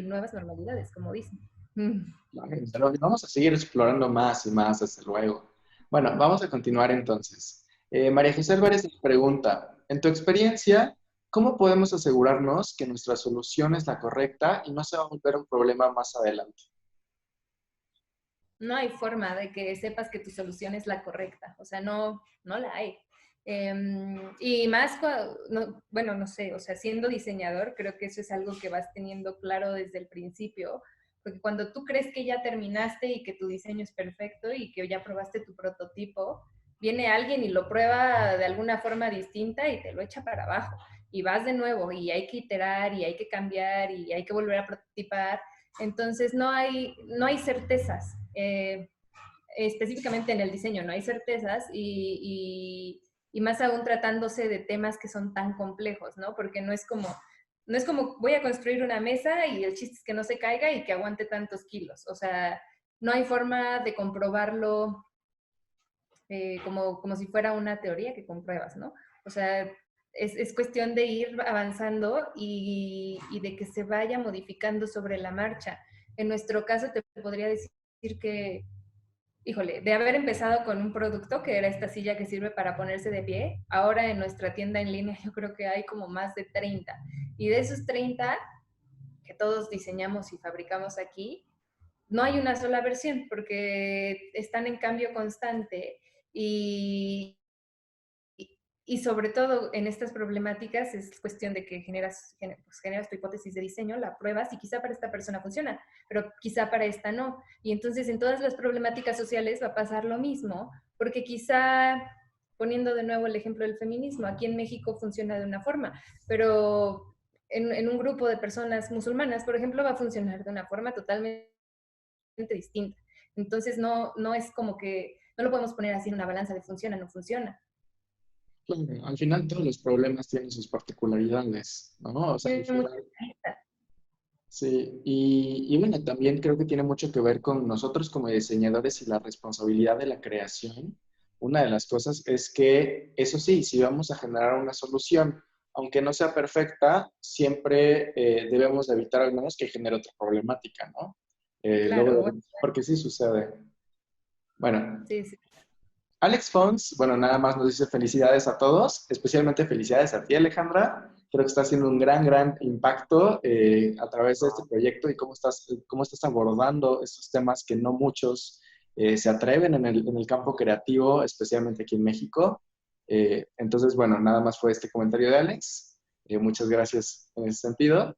B: nuevas normalidades, como dicen.
C: vale, pero vamos a seguir explorando más y más, desde luego. Bueno, vamos a continuar entonces. María José Álvarez nos pregunta, en tu experiencia, ¿cómo podemos asegurarnos que nuestra solución es la correcta y no se va a volver un problema más adelante?
B: No hay forma de que sepas que tu solución es la correcta. O sea, no la hay. Y más, bueno, no sé, o sea, siendo diseñador, creo que eso es algo que vas teniendo claro desde el principio, porque cuando tú crees que ya terminaste y que tu diseño es perfecto y que ya probaste tu prototipo, viene alguien y lo prueba de alguna forma distinta y te lo echa para abajo. Y vas de nuevo y hay que iterar y hay que cambiar y hay que volver a prototipar. Entonces no hay certezas. Específicamente en el diseño no hay certezas y más aún tratándose de temas que son tan complejos, ¿no? Porque no es como voy a construir una mesa y el chiste es que no se caiga y que aguante tantos kilos. O sea, no hay forma de comprobarlo como si fuera una teoría que compruebas, ¿no? O sea, es cuestión de ir avanzando y de que se vaya modificando sobre la marcha. En nuestro caso te podría decir que, híjole, de haber empezado con un producto que era esta silla que sirve para ponerse de pie, ahora en nuestra tienda en línea yo creo que hay como más de 30. Y de esos 30 que todos diseñamos y fabricamos aquí, no hay una sola versión porque están en cambio constante y, y sobre todo en estas problemáticas es cuestión de que generas tu hipótesis de diseño, la pruebas y quizá para esta persona funciona, pero quizá para esta no. Y entonces en todas las problemáticas sociales va a pasar lo mismo, porque quizá, poniendo de nuevo el ejemplo del feminismo, aquí en México funciona de una forma, pero en un grupo de personas musulmanas, por ejemplo, va a funcionar de una forma totalmente distinta. Entonces no es como que, no lo podemos poner así en una balanza de funciona, no funciona.
C: Claro, al final todos los problemas tienen sus particularidades, ¿no? O sea, al
B: Tiene mucha
C: final,
B: lista.
C: sí. Y bueno, también creo que tiene mucho que ver con nosotros como diseñadores y la responsabilidad de la creación. Una de las cosas es que, eso sí, si vamos a generar una solución, aunque no sea perfecta, siempre debemos de evitar al menos que genere otra problemática, ¿no?
B: Claro, bueno,
C: Porque sí sucede. Bueno,
B: sí, sí.
C: Alex Fons, bueno, nada más nos dice felicidades a todos, especialmente felicidades a ti, Alejandra. Creo que está haciendo un gran impacto a través de este proyecto y cómo estás abordando estos temas que no muchos se atreven en el campo creativo, especialmente aquí en México. Entonces, bueno, nada más fue este comentario de Alex. Muchas gracias en ese sentido.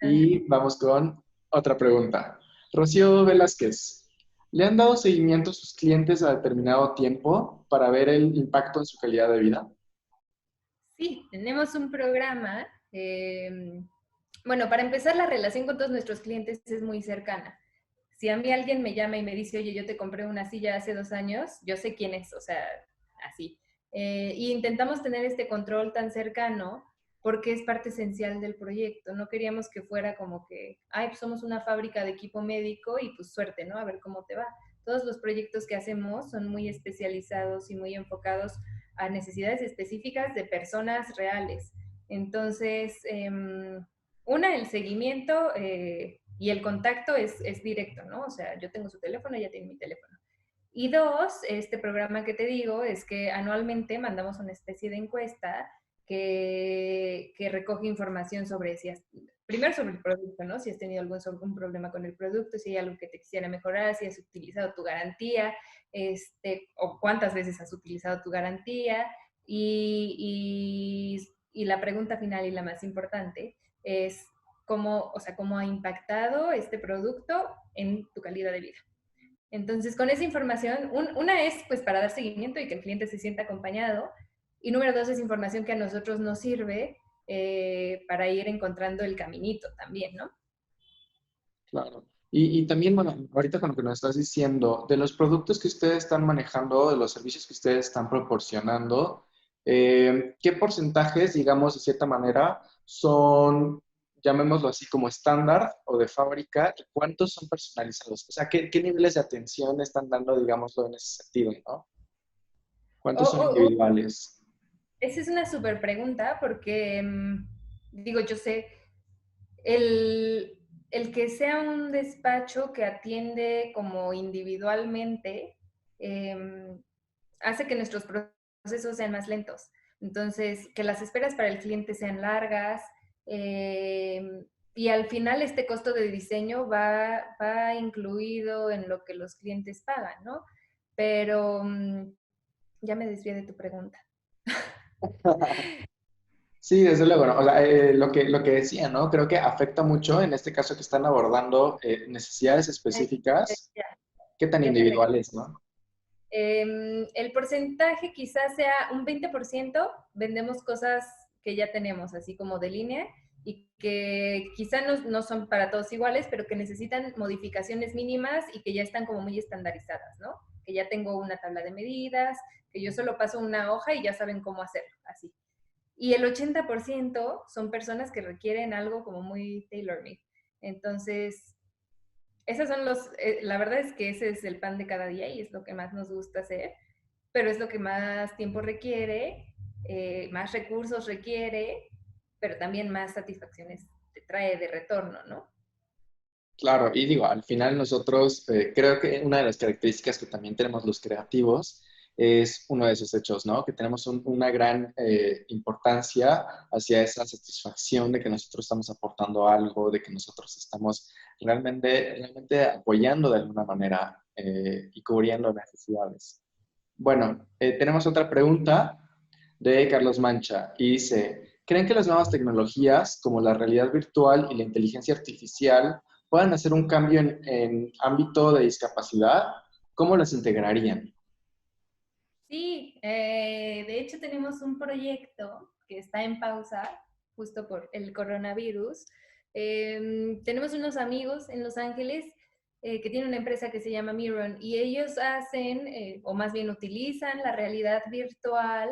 C: Y vamos con otra pregunta. Rocío Velázquez, ¿le han dado seguimiento a sus clientes a determinado tiempo para ver el impacto en su calidad de vida?
B: Sí, tenemos un programa. Bueno, para empezar, la relación con todos nuestros clientes es muy cercana. Si a mí alguien me llama y me dice, oye, yo te compré una silla hace 2 años, yo sé quién es, o sea, así. Y intentamos tener este control tan cercano porque es parte esencial del proyecto. No queríamos que fuera como que, ay, pues somos una fábrica de equipo médico y pues suerte, ¿no? A ver cómo te va. Todos los proyectos que hacemos son muy especializados y muy enfocados a necesidades específicas de personas reales. Entonces, el seguimiento y el contacto es directo, ¿no? O sea, yo tengo su teléfono, ella tiene mi teléfono. Y dos, este programa que te digo es que anualmente mandamos una especie de encuesta que recoge información sobre si has, primero sobre el producto, ¿no? Si has tenido algún problema con el producto, si hay algo que te quisiera mejorar, si has utilizado tu garantía, o cuántas veces has utilizado tu garantía. Y la pregunta final y la más importante es cómo, o sea, cómo ha impactado este producto en tu calidad de vida. Entonces, con esa información, una es pues para dar seguimiento y que el cliente se sienta acompañado. Y número dos es información que a nosotros nos sirve para ir encontrando el caminito también, ¿no?
C: Claro. Y también, bueno, ahorita con lo que nos estás diciendo, de los productos que ustedes están manejando, de los servicios que ustedes están proporcionando, ¿qué porcentajes, digamos, de cierta manera, son, llamémoslo así, como estándar o de fábrica? ¿Cuántos son personalizados? O sea, ¿qué niveles de atención están dando, digámoslo, en ese sentido, ¿no? ¿Cuántos
B: Oh,
C: son
B: oh, oh,
C: individuales?
B: esa es una súper pregunta porque, digo, yo sé, el, el que sea un despacho que atiende como individualmente, eh, hace que nuestros procesos sean más lentos. Entonces, que las esperas para el cliente sean largas eh, y al final este costo de diseño va incluido en lo que los clientes pagan, ¿no? Pero ya me desvié de tu pregunta.
C: Sí, desde luego, ¿no? O sea, lo que decía, ¿no? Creo que afecta mucho, en este caso que están abordando necesidades específicas,
B: Ya,
C: qué tan
B: ya te recuerdo.
C: individuales, ¿no?
B: El porcentaje quizás sea un 20%, vendemos cosas que ya tenemos, así como de línea, y que quizá no son para todos iguales, pero que necesitan modificaciones mínimas y que ya están como muy estandarizadas, ¿no? Que ya tengo una tabla de medidas, que yo solo paso una hoja y ya saben cómo hacerlo, así. Y el 80% son personas que requieren algo como muy tailor-made. Entonces, esos son la verdad es que ese es el pan de cada día y es lo que más nos gusta hacer, pero es lo que más tiempo requiere, más recursos requiere, pero también más satisfacciones te trae de retorno, ¿no?
C: Claro, y digo, al final nosotros, creo que una de las características que también tenemos los creativos es uno de esos hechos, ¿no? Que tenemos una gran importancia hacia esa satisfacción de que nosotros estamos aportando algo, de que nosotros estamos realmente apoyando de alguna manera y cubriendo necesidades. Bueno, tenemos otra pregunta de Carlos Mancha y dice, ¿creen que las nuevas tecnologías como la realidad virtual y la inteligencia artificial puedan hacer un cambio en ámbito de discapacidad? ¿Cómo las integrarían?
B: Sí, de hecho tenemos un proyecto que está en pausa justo por el coronavirus. Tenemos unos amigos en Los Ángeles que tienen una empresa que se llama Miron y ellos hacen, o más bien utilizan la realidad virtual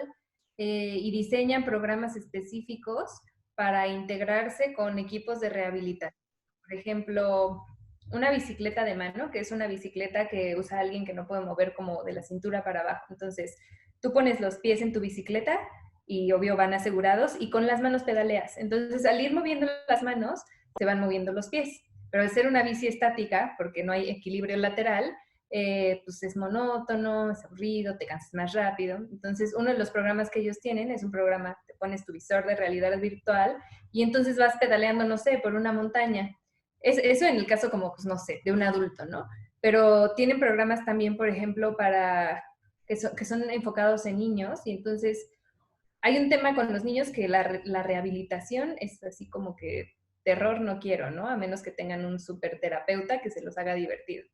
B: y diseñan programas específicos para integrarse con equipos de rehabilitación. Por ejemplo, una bicicleta de mano, que es una bicicleta que usa alguien que no puede mover como de la cintura para abajo. Entonces, tú pones los pies en tu bicicleta y obvio van asegurados y con las manos pedaleas. Entonces, al ir moviendo las manos, se van moviendo los pies. Pero al ser una bici estática, porque no hay equilibrio lateral, pues es monótono, es aburrido, te cansas más rápido. Entonces, uno de los programas que ellos tienen es un programa, te pones tu visor de realidad virtual y entonces vas pedaleando, no sé, por una montaña. Eso en el caso como, pues no sé, de un adulto, ¿no? Pero tienen programas también, por ejemplo, que son enfocados en niños y entonces hay un tema con los niños que la rehabilitación es así como que terror no quiero, ¿no? A menos que tengan un super terapeuta que se los haga divertido.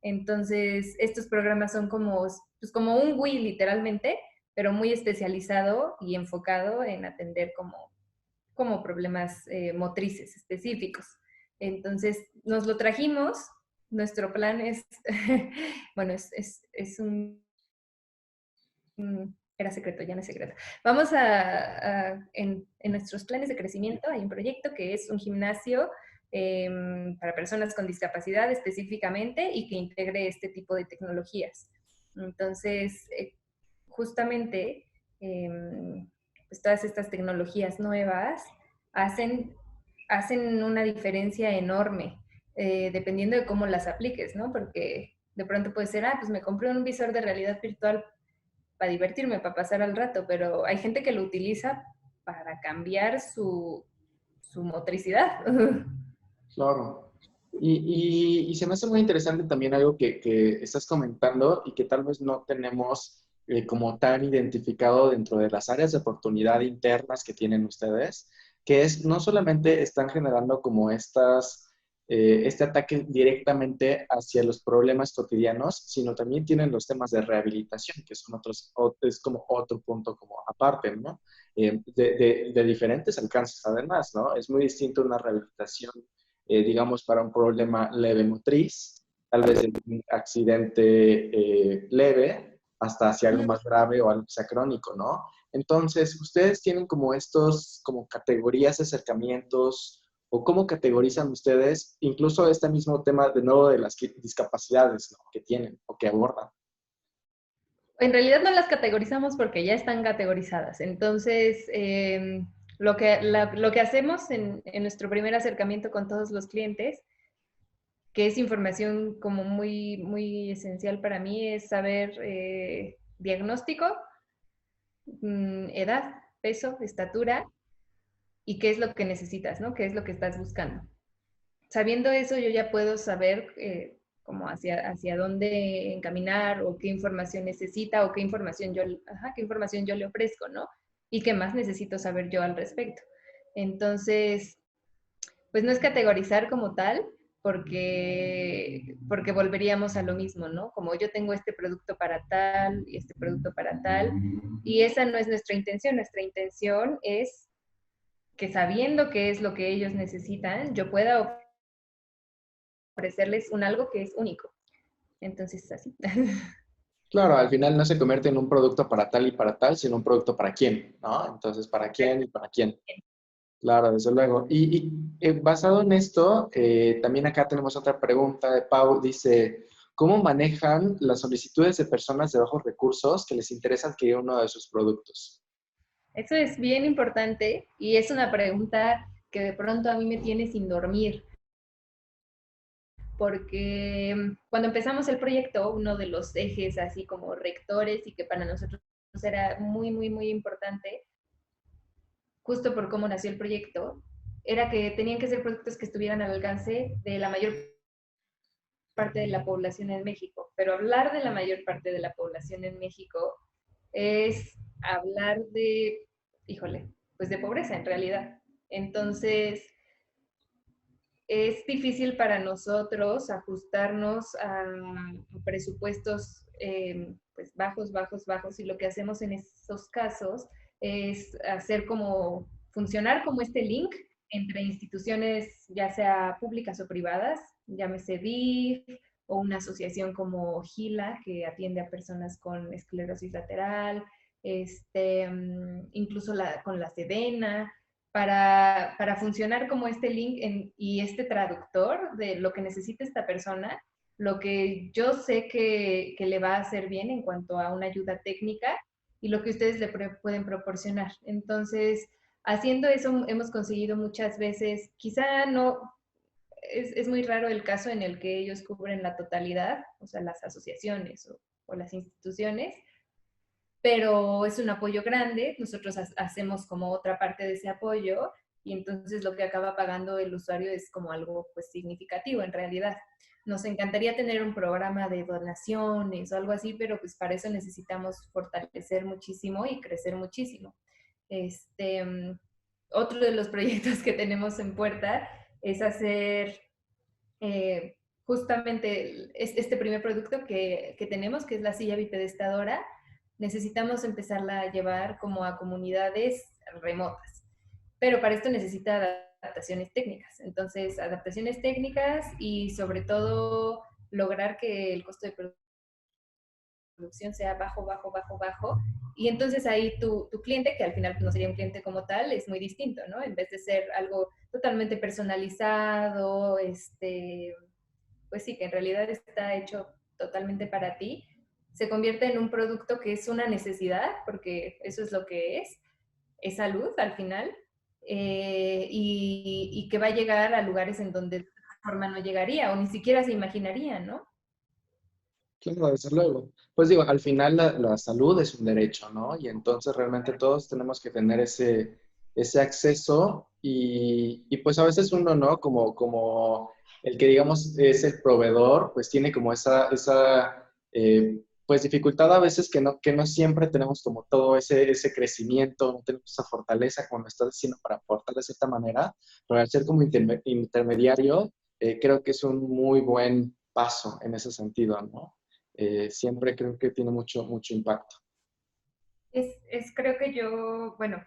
B: Entonces, estos programas son como, pues como un Wii literalmente, pero muy especializado y enfocado en atender como problemas motrices específicos. Entonces, nos lo trajimos. Nuestro plan es, bueno, es era secreto, ya no es secreto. Vamos en nuestros planes de crecimiento hay un proyecto que es un gimnasio para personas con discapacidad específicamente y que integre este tipo de tecnologías. Entonces, justamente, pues todas estas tecnologías nuevas hacen, hacen una diferencia enorme, dependiendo de cómo las apliques, ¿no? Porque de pronto puede ser, pues me compré un visor de realidad virtual para divertirme, para pasar al rato, pero hay gente que lo utiliza para cambiar su motricidad.
C: Claro. Y se me hace muy interesante también algo que estás comentando y que tal vez no tenemos como tan identificado dentro de las áreas de oportunidad internas que tienen ustedes, que es no solamente están generando como este ataque directamente hacia los problemas cotidianos, sino también tienen los temas de rehabilitación, que son es como otro punto como aparte, ¿no? De diferentes alcances además, ¿no? Es muy distinto una rehabilitación digamos, para un problema leve motriz, tal vez de un accidente leve, hasta hacia algo más grave o algo que sea crónico, ¿no? Entonces, ustedes tienen como estos, como categorías de acercamientos, o cómo categorizan ustedes incluso este mismo tema de nuevo de las discapacidades, ¿no? Que tienen o que abordan.
B: En realidad no las categorizamos porque ya están categorizadas. Entonces, lo que hacemos en nuestro primer acercamiento con todos los clientes, que es información como muy esencial para mí, es saber diagnóstico, edad, peso, estatura y qué es lo que necesitas, ¿no? ¿Qué es lo que estás buscando? Sabiendo eso, yo ya puedo saber como hacia dónde encaminar o qué información necesita o qué información yo le ofrezco, ¿no? Y qué más necesito saber yo al respecto. Entonces, pues no es categorizar como tal, porque volveríamos a lo mismo, ¿no? Como yo tengo este producto para tal y este producto para tal, y esa no es nuestra intención es que sabiendo qué es lo que ellos necesitan, yo pueda ofrecerles un algo que es único. Entonces, así.
C: Claro, al final no se convierte en un producto para tal y para tal, sino un producto para quién, ¿no? Entonces, ¿para quién y para quién? Claro, desde luego. Basado en esto, también acá tenemos otra pregunta de Pau. Dice, ¿cómo manejan las solicitudes de personas de bajos recursos que les interesa adquirir uno de sus productos?
B: Eso es bien importante y es una pregunta que de pronto a mí me tiene sin dormir. porque cuando empezamos el proyecto, uno de los ejes así como rectores y que para nosotros era muy, muy, muy importante, justo por cómo nació el proyecto, era que tenían que ser productos que estuvieran al alcance de la mayor parte de la población en México. Pero hablar de la mayor parte de la población en México es hablar de, híjole, pues de pobreza en realidad. Entonces, es difícil para nosotros ajustarnos a presupuestos pues bajos, bajos, bajos, y lo que hacemos en esos casos es hacer como funcionar como este link entre instituciones, ya sea públicas o privadas, llámese DIF o una asociación como GILA, que atiende a personas con esclerosis lateral, incluso con la Sedena, para funcionar como este link y este traductor de lo que necesita esta persona, lo que yo sé que le va a hacer bien en cuanto a una ayuda técnica y lo que ustedes le pueden proporcionar. Entonces, haciendo eso hemos conseguido muchas veces, quizá no, es muy raro el caso en el que ellos cubren la totalidad, o sea, las asociaciones o las instituciones, pero es un apoyo grande, nosotros hacemos como otra parte de ese apoyo y entonces lo que acaba pagando el usuario es como algo pues significativo en realidad. Nos encantaría tener un programa de donaciones o algo así, pero pues para eso necesitamos fortalecer muchísimo y crecer muchísimo. Este, otro de los proyectos que tenemos en puerta es hacer justamente este primer producto que tenemos, que es la silla bipedestadora. Necesitamos empezarla a llevar como a comunidades remotas, pero para esto necesita adaptaciones técnicas. Entonces, adaptaciones técnicas y sobre todo lograr que el costo de producción sea bajo, bajo, bajo, bajo. Y entonces ahí tu cliente, que al final no sería un cliente como tal, es muy distinto, ¿no? En vez de ser algo totalmente personalizado, pues sí, que en realidad está hecho totalmente para ti, se convierte en un producto que es una necesidad, porque eso es lo que es salud al final, y que va a llegar a lugares en donde de otra forma no llegaría o ni siquiera se imaginaría, ¿no?
C: Claro, desde luego. Pues digo, al final la salud es un derecho, ¿no? Y entonces realmente todos tenemos que tener ese acceso y pues a veces uno, ¿no? Como el que digamos es el proveedor, pues tiene como esa pues dificultad a veces que no siempre tenemos como todo ese crecimiento, no tenemos esa fortaleza, como lo estás diciendo, para aportar de cierta manera, pero al ser como intermediario, creo que es un muy buen paso en ese sentido, ¿no? Siempre creo que tiene mucho, mucho impacto.
B: Creo que bueno,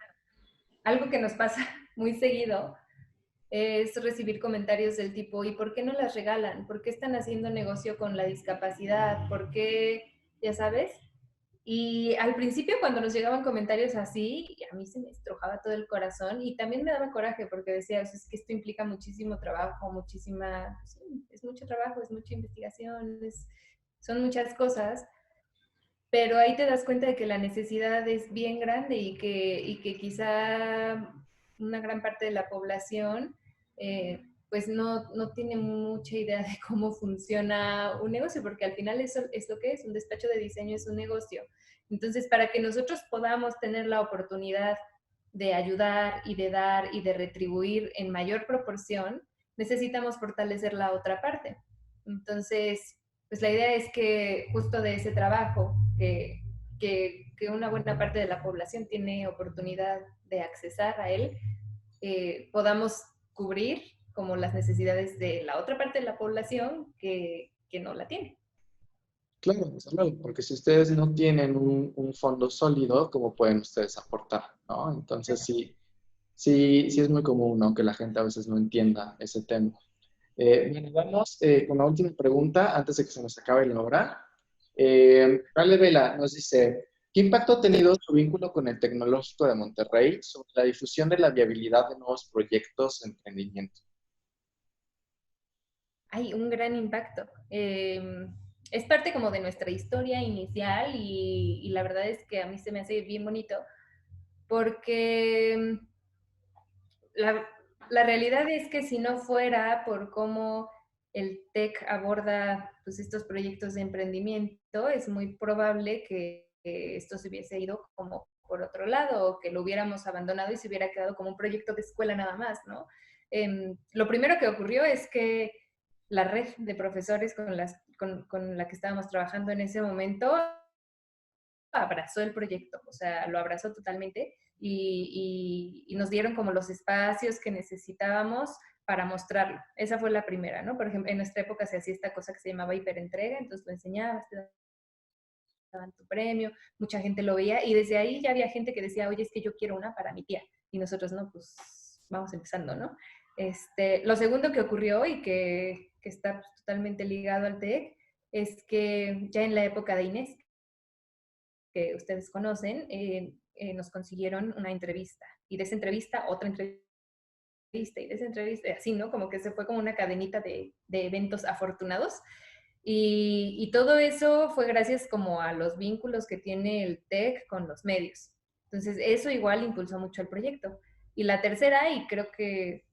B: algo que nos pasa muy seguido es recibir comentarios del tipo, ¿y por qué no las regalan? ¿Por qué están haciendo negocio con la discapacidad? ¿Por qué, ya sabes? Y al principio cuando nos llegaban comentarios así, a mí se me estrujaba todo el corazón y también me daba coraje porque decía, es que esto implica muchísimo trabajo, sí, es mucho trabajo, es mucha investigación, son muchas cosas, pero ahí te das cuenta de que la necesidad es bien grande y que quizá una gran parte de la población pues no tiene mucha idea de cómo funciona un negocio, porque al final eso es lo que es, un despacho de diseño es un negocio. Entonces, para que nosotros podamos tener la oportunidad de ayudar y de dar y de retribuir en mayor proporción, necesitamos fortalecer la otra parte. Entonces, pues la idea es que justo de ese trabajo, que una buena parte de la población tiene oportunidad de accesar a él, podamos cubrir como las necesidades de la otra parte de la población que no la tiene.
C: Claro, desde luego, porque si ustedes no tienen un fondo sólido, ¿cómo pueden ustedes aportar, ¿no? Entonces sí es muy común, ¿no? Que la gente a veces no entienda ese tema. Bueno, vamos con la última pregunta antes de que se nos acabe la hora. Vale Vela nos dice, ¿qué impacto ha tenido su vínculo con el Tecnológico de Monterrey sobre la difusión de la viabilidad de nuevos proyectos de emprendimiento?
B: Hay un gran impacto. Es parte como de nuestra historia inicial y la verdad es que a mí se me hace bien bonito porque la, la realidad es que si no fuera por cómo el TEC aborda pues, estos proyectos de emprendimiento, es muy probable que esto se hubiese ido como por otro lado, o que lo hubiéramos abandonado y se hubiera quedado como un proyecto de escuela nada más, ¿no? Lo primero que ocurrió es que la red de profesores con la que estábamos trabajando en ese momento abrazó el proyecto, o sea, lo abrazó totalmente y nos dieron como los espacios que necesitábamos para mostrarlo. Esa fue la primera, ¿no? Por ejemplo, en nuestra época se hacía esta cosa que se llamaba hiperentrega, entonces lo enseñabas, te daban tu premio, mucha gente lo veía y desde ahí ya había gente que decía, oye, es que yo quiero una para mi tía. Y nosotros, no, pues vamos empezando, ¿no? Lo segundo que ocurrió y que está pues, totalmente ligado al TEC es que ya en la época de Inés, que ustedes conocen, nos consiguieron una entrevista. Y de esa entrevista, otra entrevista, y de esa entrevista, así, ¿no? Como que se fue como una cadenita de eventos afortunados. Y todo eso fue gracias como a los vínculos que tiene el TEC con los medios. Entonces, eso igual impulsó mucho el proyecto. Y la tercera, y creo que,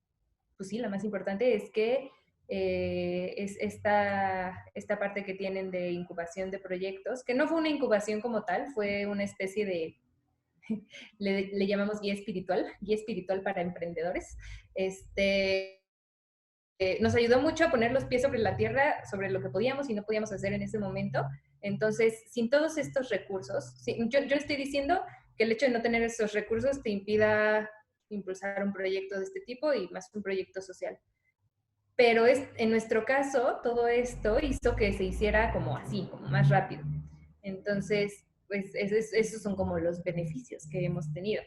B: pues sí, la más importante, es que es esta parte que tienen de incubación de proyectos, que no fue una incubación como tal, fue una especie de, le llamamos guía espiritual para emprendedores. Nos ayudó mucho a poner los pies sobre la tierra, sobre lo que podíamos y no podíamos hacer en ese momento. Entonces, sin todos estos recursos, yo estoy diciendo que el hecho de no tener esos recursos te impida impulsar un proyecto de este tipo y más un proyecto social. Pero en nuestro caso, todo esto hizo que se hiciera como así, como más rápido. Entonces, pues esos son como los beneficios que hemos tenido.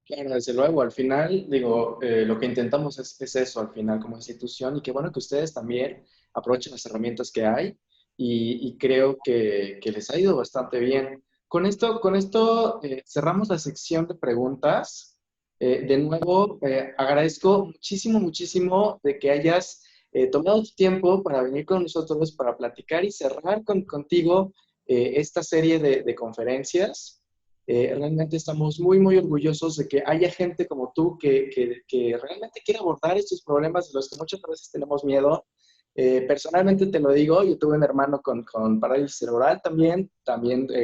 C: Claro, desde luego, al final, digo, lo que intentamos es eso, al final, como institución, y qué bueno que ustedes también aprovechen las herramientas que hay, y creo que les ha ido bastante bien. Con esto cerramos la sección de preguntas. De nuevo, agradezco muchísimo, muchísimo de que hayas tomado tu tiempo para venir con nosotros, para platicar y cerrar contigo esta serie de conferencias. Realmente estamos muy, muy orgullosos de que haya gente como tú que realmente quiere abordar estos problemas de los que muchas veces tenemos miedo. Personalmente te lo digo, yo tuve un hermano con parálisis cerebral también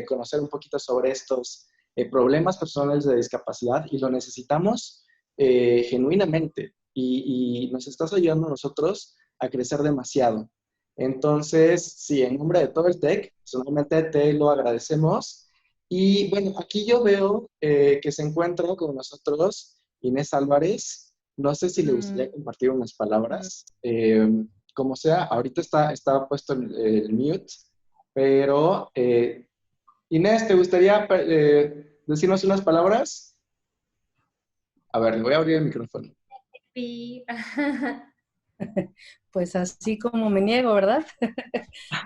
C: conocer un poquito sobre estos problemas personales de discapacidad y lo necesitamos genuinamente y nos estás ayudando a nosotros a crecer demasiado. Entonces, sí, en nombre de todo el TEC, personalmente te lo agradecemos. Y bueno, aquí yo veo que se encuentra con nosotros Inés Álvarez. No sé si le gustaría compartir unas palabras. Como sea, ahorita está puesto el mute, pero Inés, ¿te gustaría decirnos unas palabras? A ver, le voy a abrir el micrófono.
B: Sí.
D: Pues así como me niego, ¿verdad?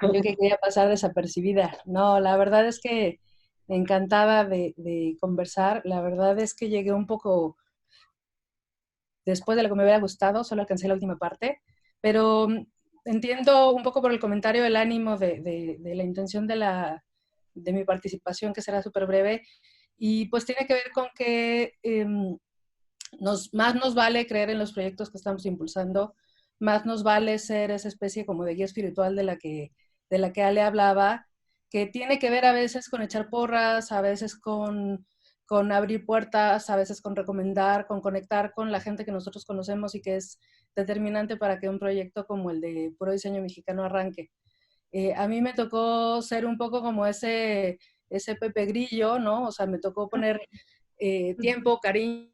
D: Yo que quería pasar desapercibida. No, la verdad es que encantada de conversar. La verdad es que llegué un poco después de lo que me hubiera gustado, solo alcancé la última parte, pero entiendo un poco por el comentario el ánimo de la intención de mi participación, que será súper breve, y pues tiene que ver con que más nos vale creer en los proyectos que estamos impulsando, más nos vale ser esa especie como de guía espiritual de la que Ale hablaba, que tiene que ver a veces con echar porras, a veces con abrir puertas, a veces con recomendar, con conectar con la gente que nosotros conocemos y que es determinante para que un proyecto como el de Puro Diseño Mexicano arranque. A mí me tocó ser un poco como ese Pepe Grillo, ¿no? O sea, me tocó poner tiempo, cariño,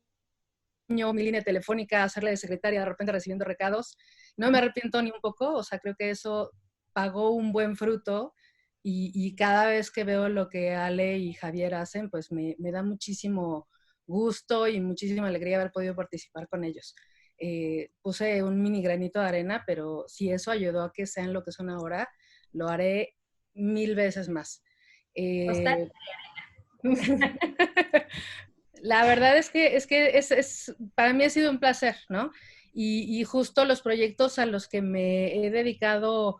D: mi línea telefónica, hacerle de secretaria, de repente recibiendo recados. No me arrepiento ni un poco, o sea, creo que eso pagó un buen fruto y cada vez que veo lo que Ale y Javier hacen, pues me da muchísimo gusto y muchísima alegría haber podido participar con ellos. Puse un mini granito de arena, pero si eso ayudó a que sean lo que son ahora, lo haré 1000 veces más. La verdad es que para mí ha sido un placer, ¿no? Y justo los proyectos a los que me he dedicado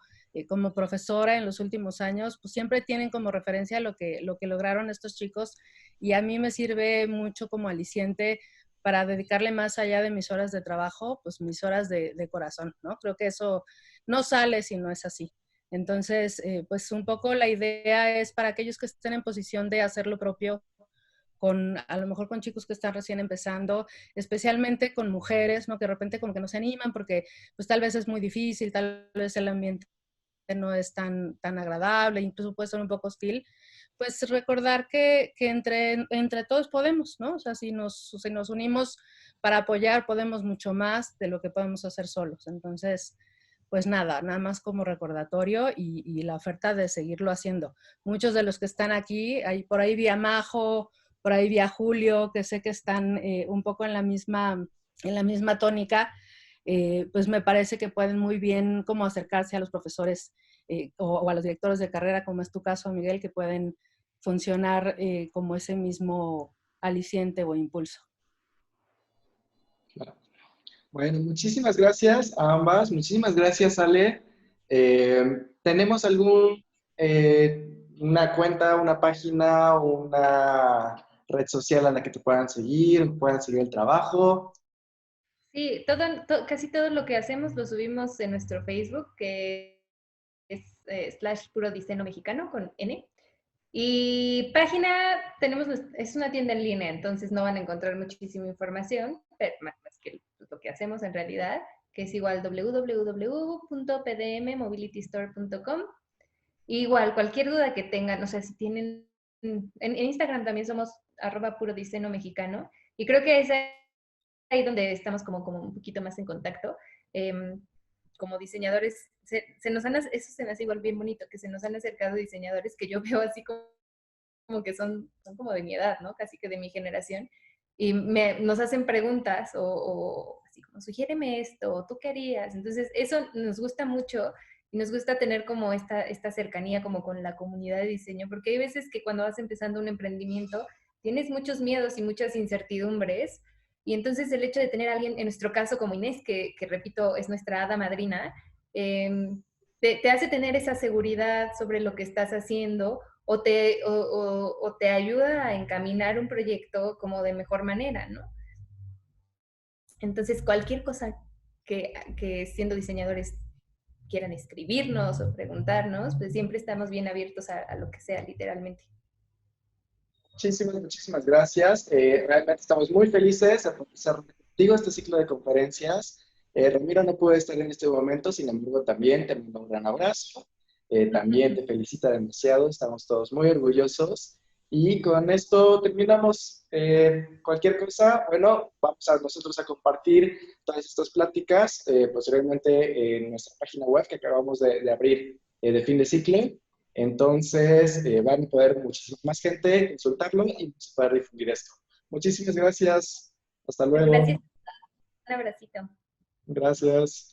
D: como profesora en los últimos años, pues siempre tienen como referencia lo que lograron estos chicos y a mí me sirve mucho como aliciente para dedicarle más allá de mis horas de trabajo, pues mis horas de corazón, ¿no? Creo que eso no sale si no es así. Entonces, pues un poco la idea es para aquellos que estén en posición de hacer lo propio, a lo mejor con chicos que están recién empezando, especialmente con mujeres, ¿no? Que de repente como que no se animan porque pues tal vez es muy difícil, tal vez el ambiente no es tan agradable, incluso puede ser un poco hostil, pues recordar que entre todos podemos, ¿no? O sea, si nos unimos para apoyar, podemos mucho más de lo que podemos hacer solos. Entonces, pues nada más como recordatorio y la oferta de seguirlo haciendo. Muchos de los que están aquí, por ahí vi a Majo, por ahí vi a Julio, que sé que están un poco en la misma tónica, pues me parece que pueden muy bien como acercarse a los profesores o a los directores de carrera, como es tu caso, Miguel, que pueden funcionar como ese mismo aliciente o impulso.
C: Claro. Bueno, muchísimas gracias a ambas. Muchísimas gracias, Ale. ¿Tenemos una cuenta, una página, una red social a la que te puedan seguir el trabajo?
B: Sí, casi todo lo que hacemos lo subimos en nuestro Facebook, que es /puro diseño mexicano con N. Y página, es una tienda en línea, entonces no van a encontrar muchísima información, pero más que lo que hacemos en realidad, que es igual www.pdmmobilitystore.com. Igual, cualquier duda que tengan, o sea, si tienen, en Instagram también somos @puro diseño mexicano, y creo que es ahí donde estamos como un poquito más en contacto. Como diseñadores, eso se me hace igual bien bonito, que se nos han acercado diseñadores que yo veo así como que son como de mi edad, ¿no? Casi que de mi generación. Y nos hacen preguntas o así como, sugiéreme esto, o tú querías. Entonces, eso nos gusta mucho y nos gusta tener como esta cercanía como con la comunidad de diseño, porque hay veces que cuando vas empezando un emprendimiento, tienes muchos miedos y muchas incertidumbres. Y entonces el hecho de tener a alguien, en nuestro caso como Inés, que repito, es nuestra hada madrina, te hace tener esa seguridad sobre lo que estás haciendo o te ayuda a encaminar un proyecto como de mejor manera, ¿no? Entonces, cualquier cosa que siendo diseñadores quieran escribirnos o preguntarnos, pues siempre estamos bien abiertos a lo que sea, literalmente.
C: Muchísimas gracias. Realmente estamos muy felices de empezar contigo este ciclo de conferencias. Ramiro no puede estar en este momento, sin embargo, también te mando un gran abrazo. También te felicita demasiado, estamos todos muy orgullosos. Y con esto terminamos. Cualquier cosa, bueno, vamos a nosotros a compartir todas estas pláticas posteriormente en nuestra página web que acabamos de abrir de fin de ciclo. Entonces, van a poder muchísima más gente consultarlo y poder difundir esto. Muchísimas gracias. Hasta luego.
B: Gracias. Un abracito.
C: Gracias.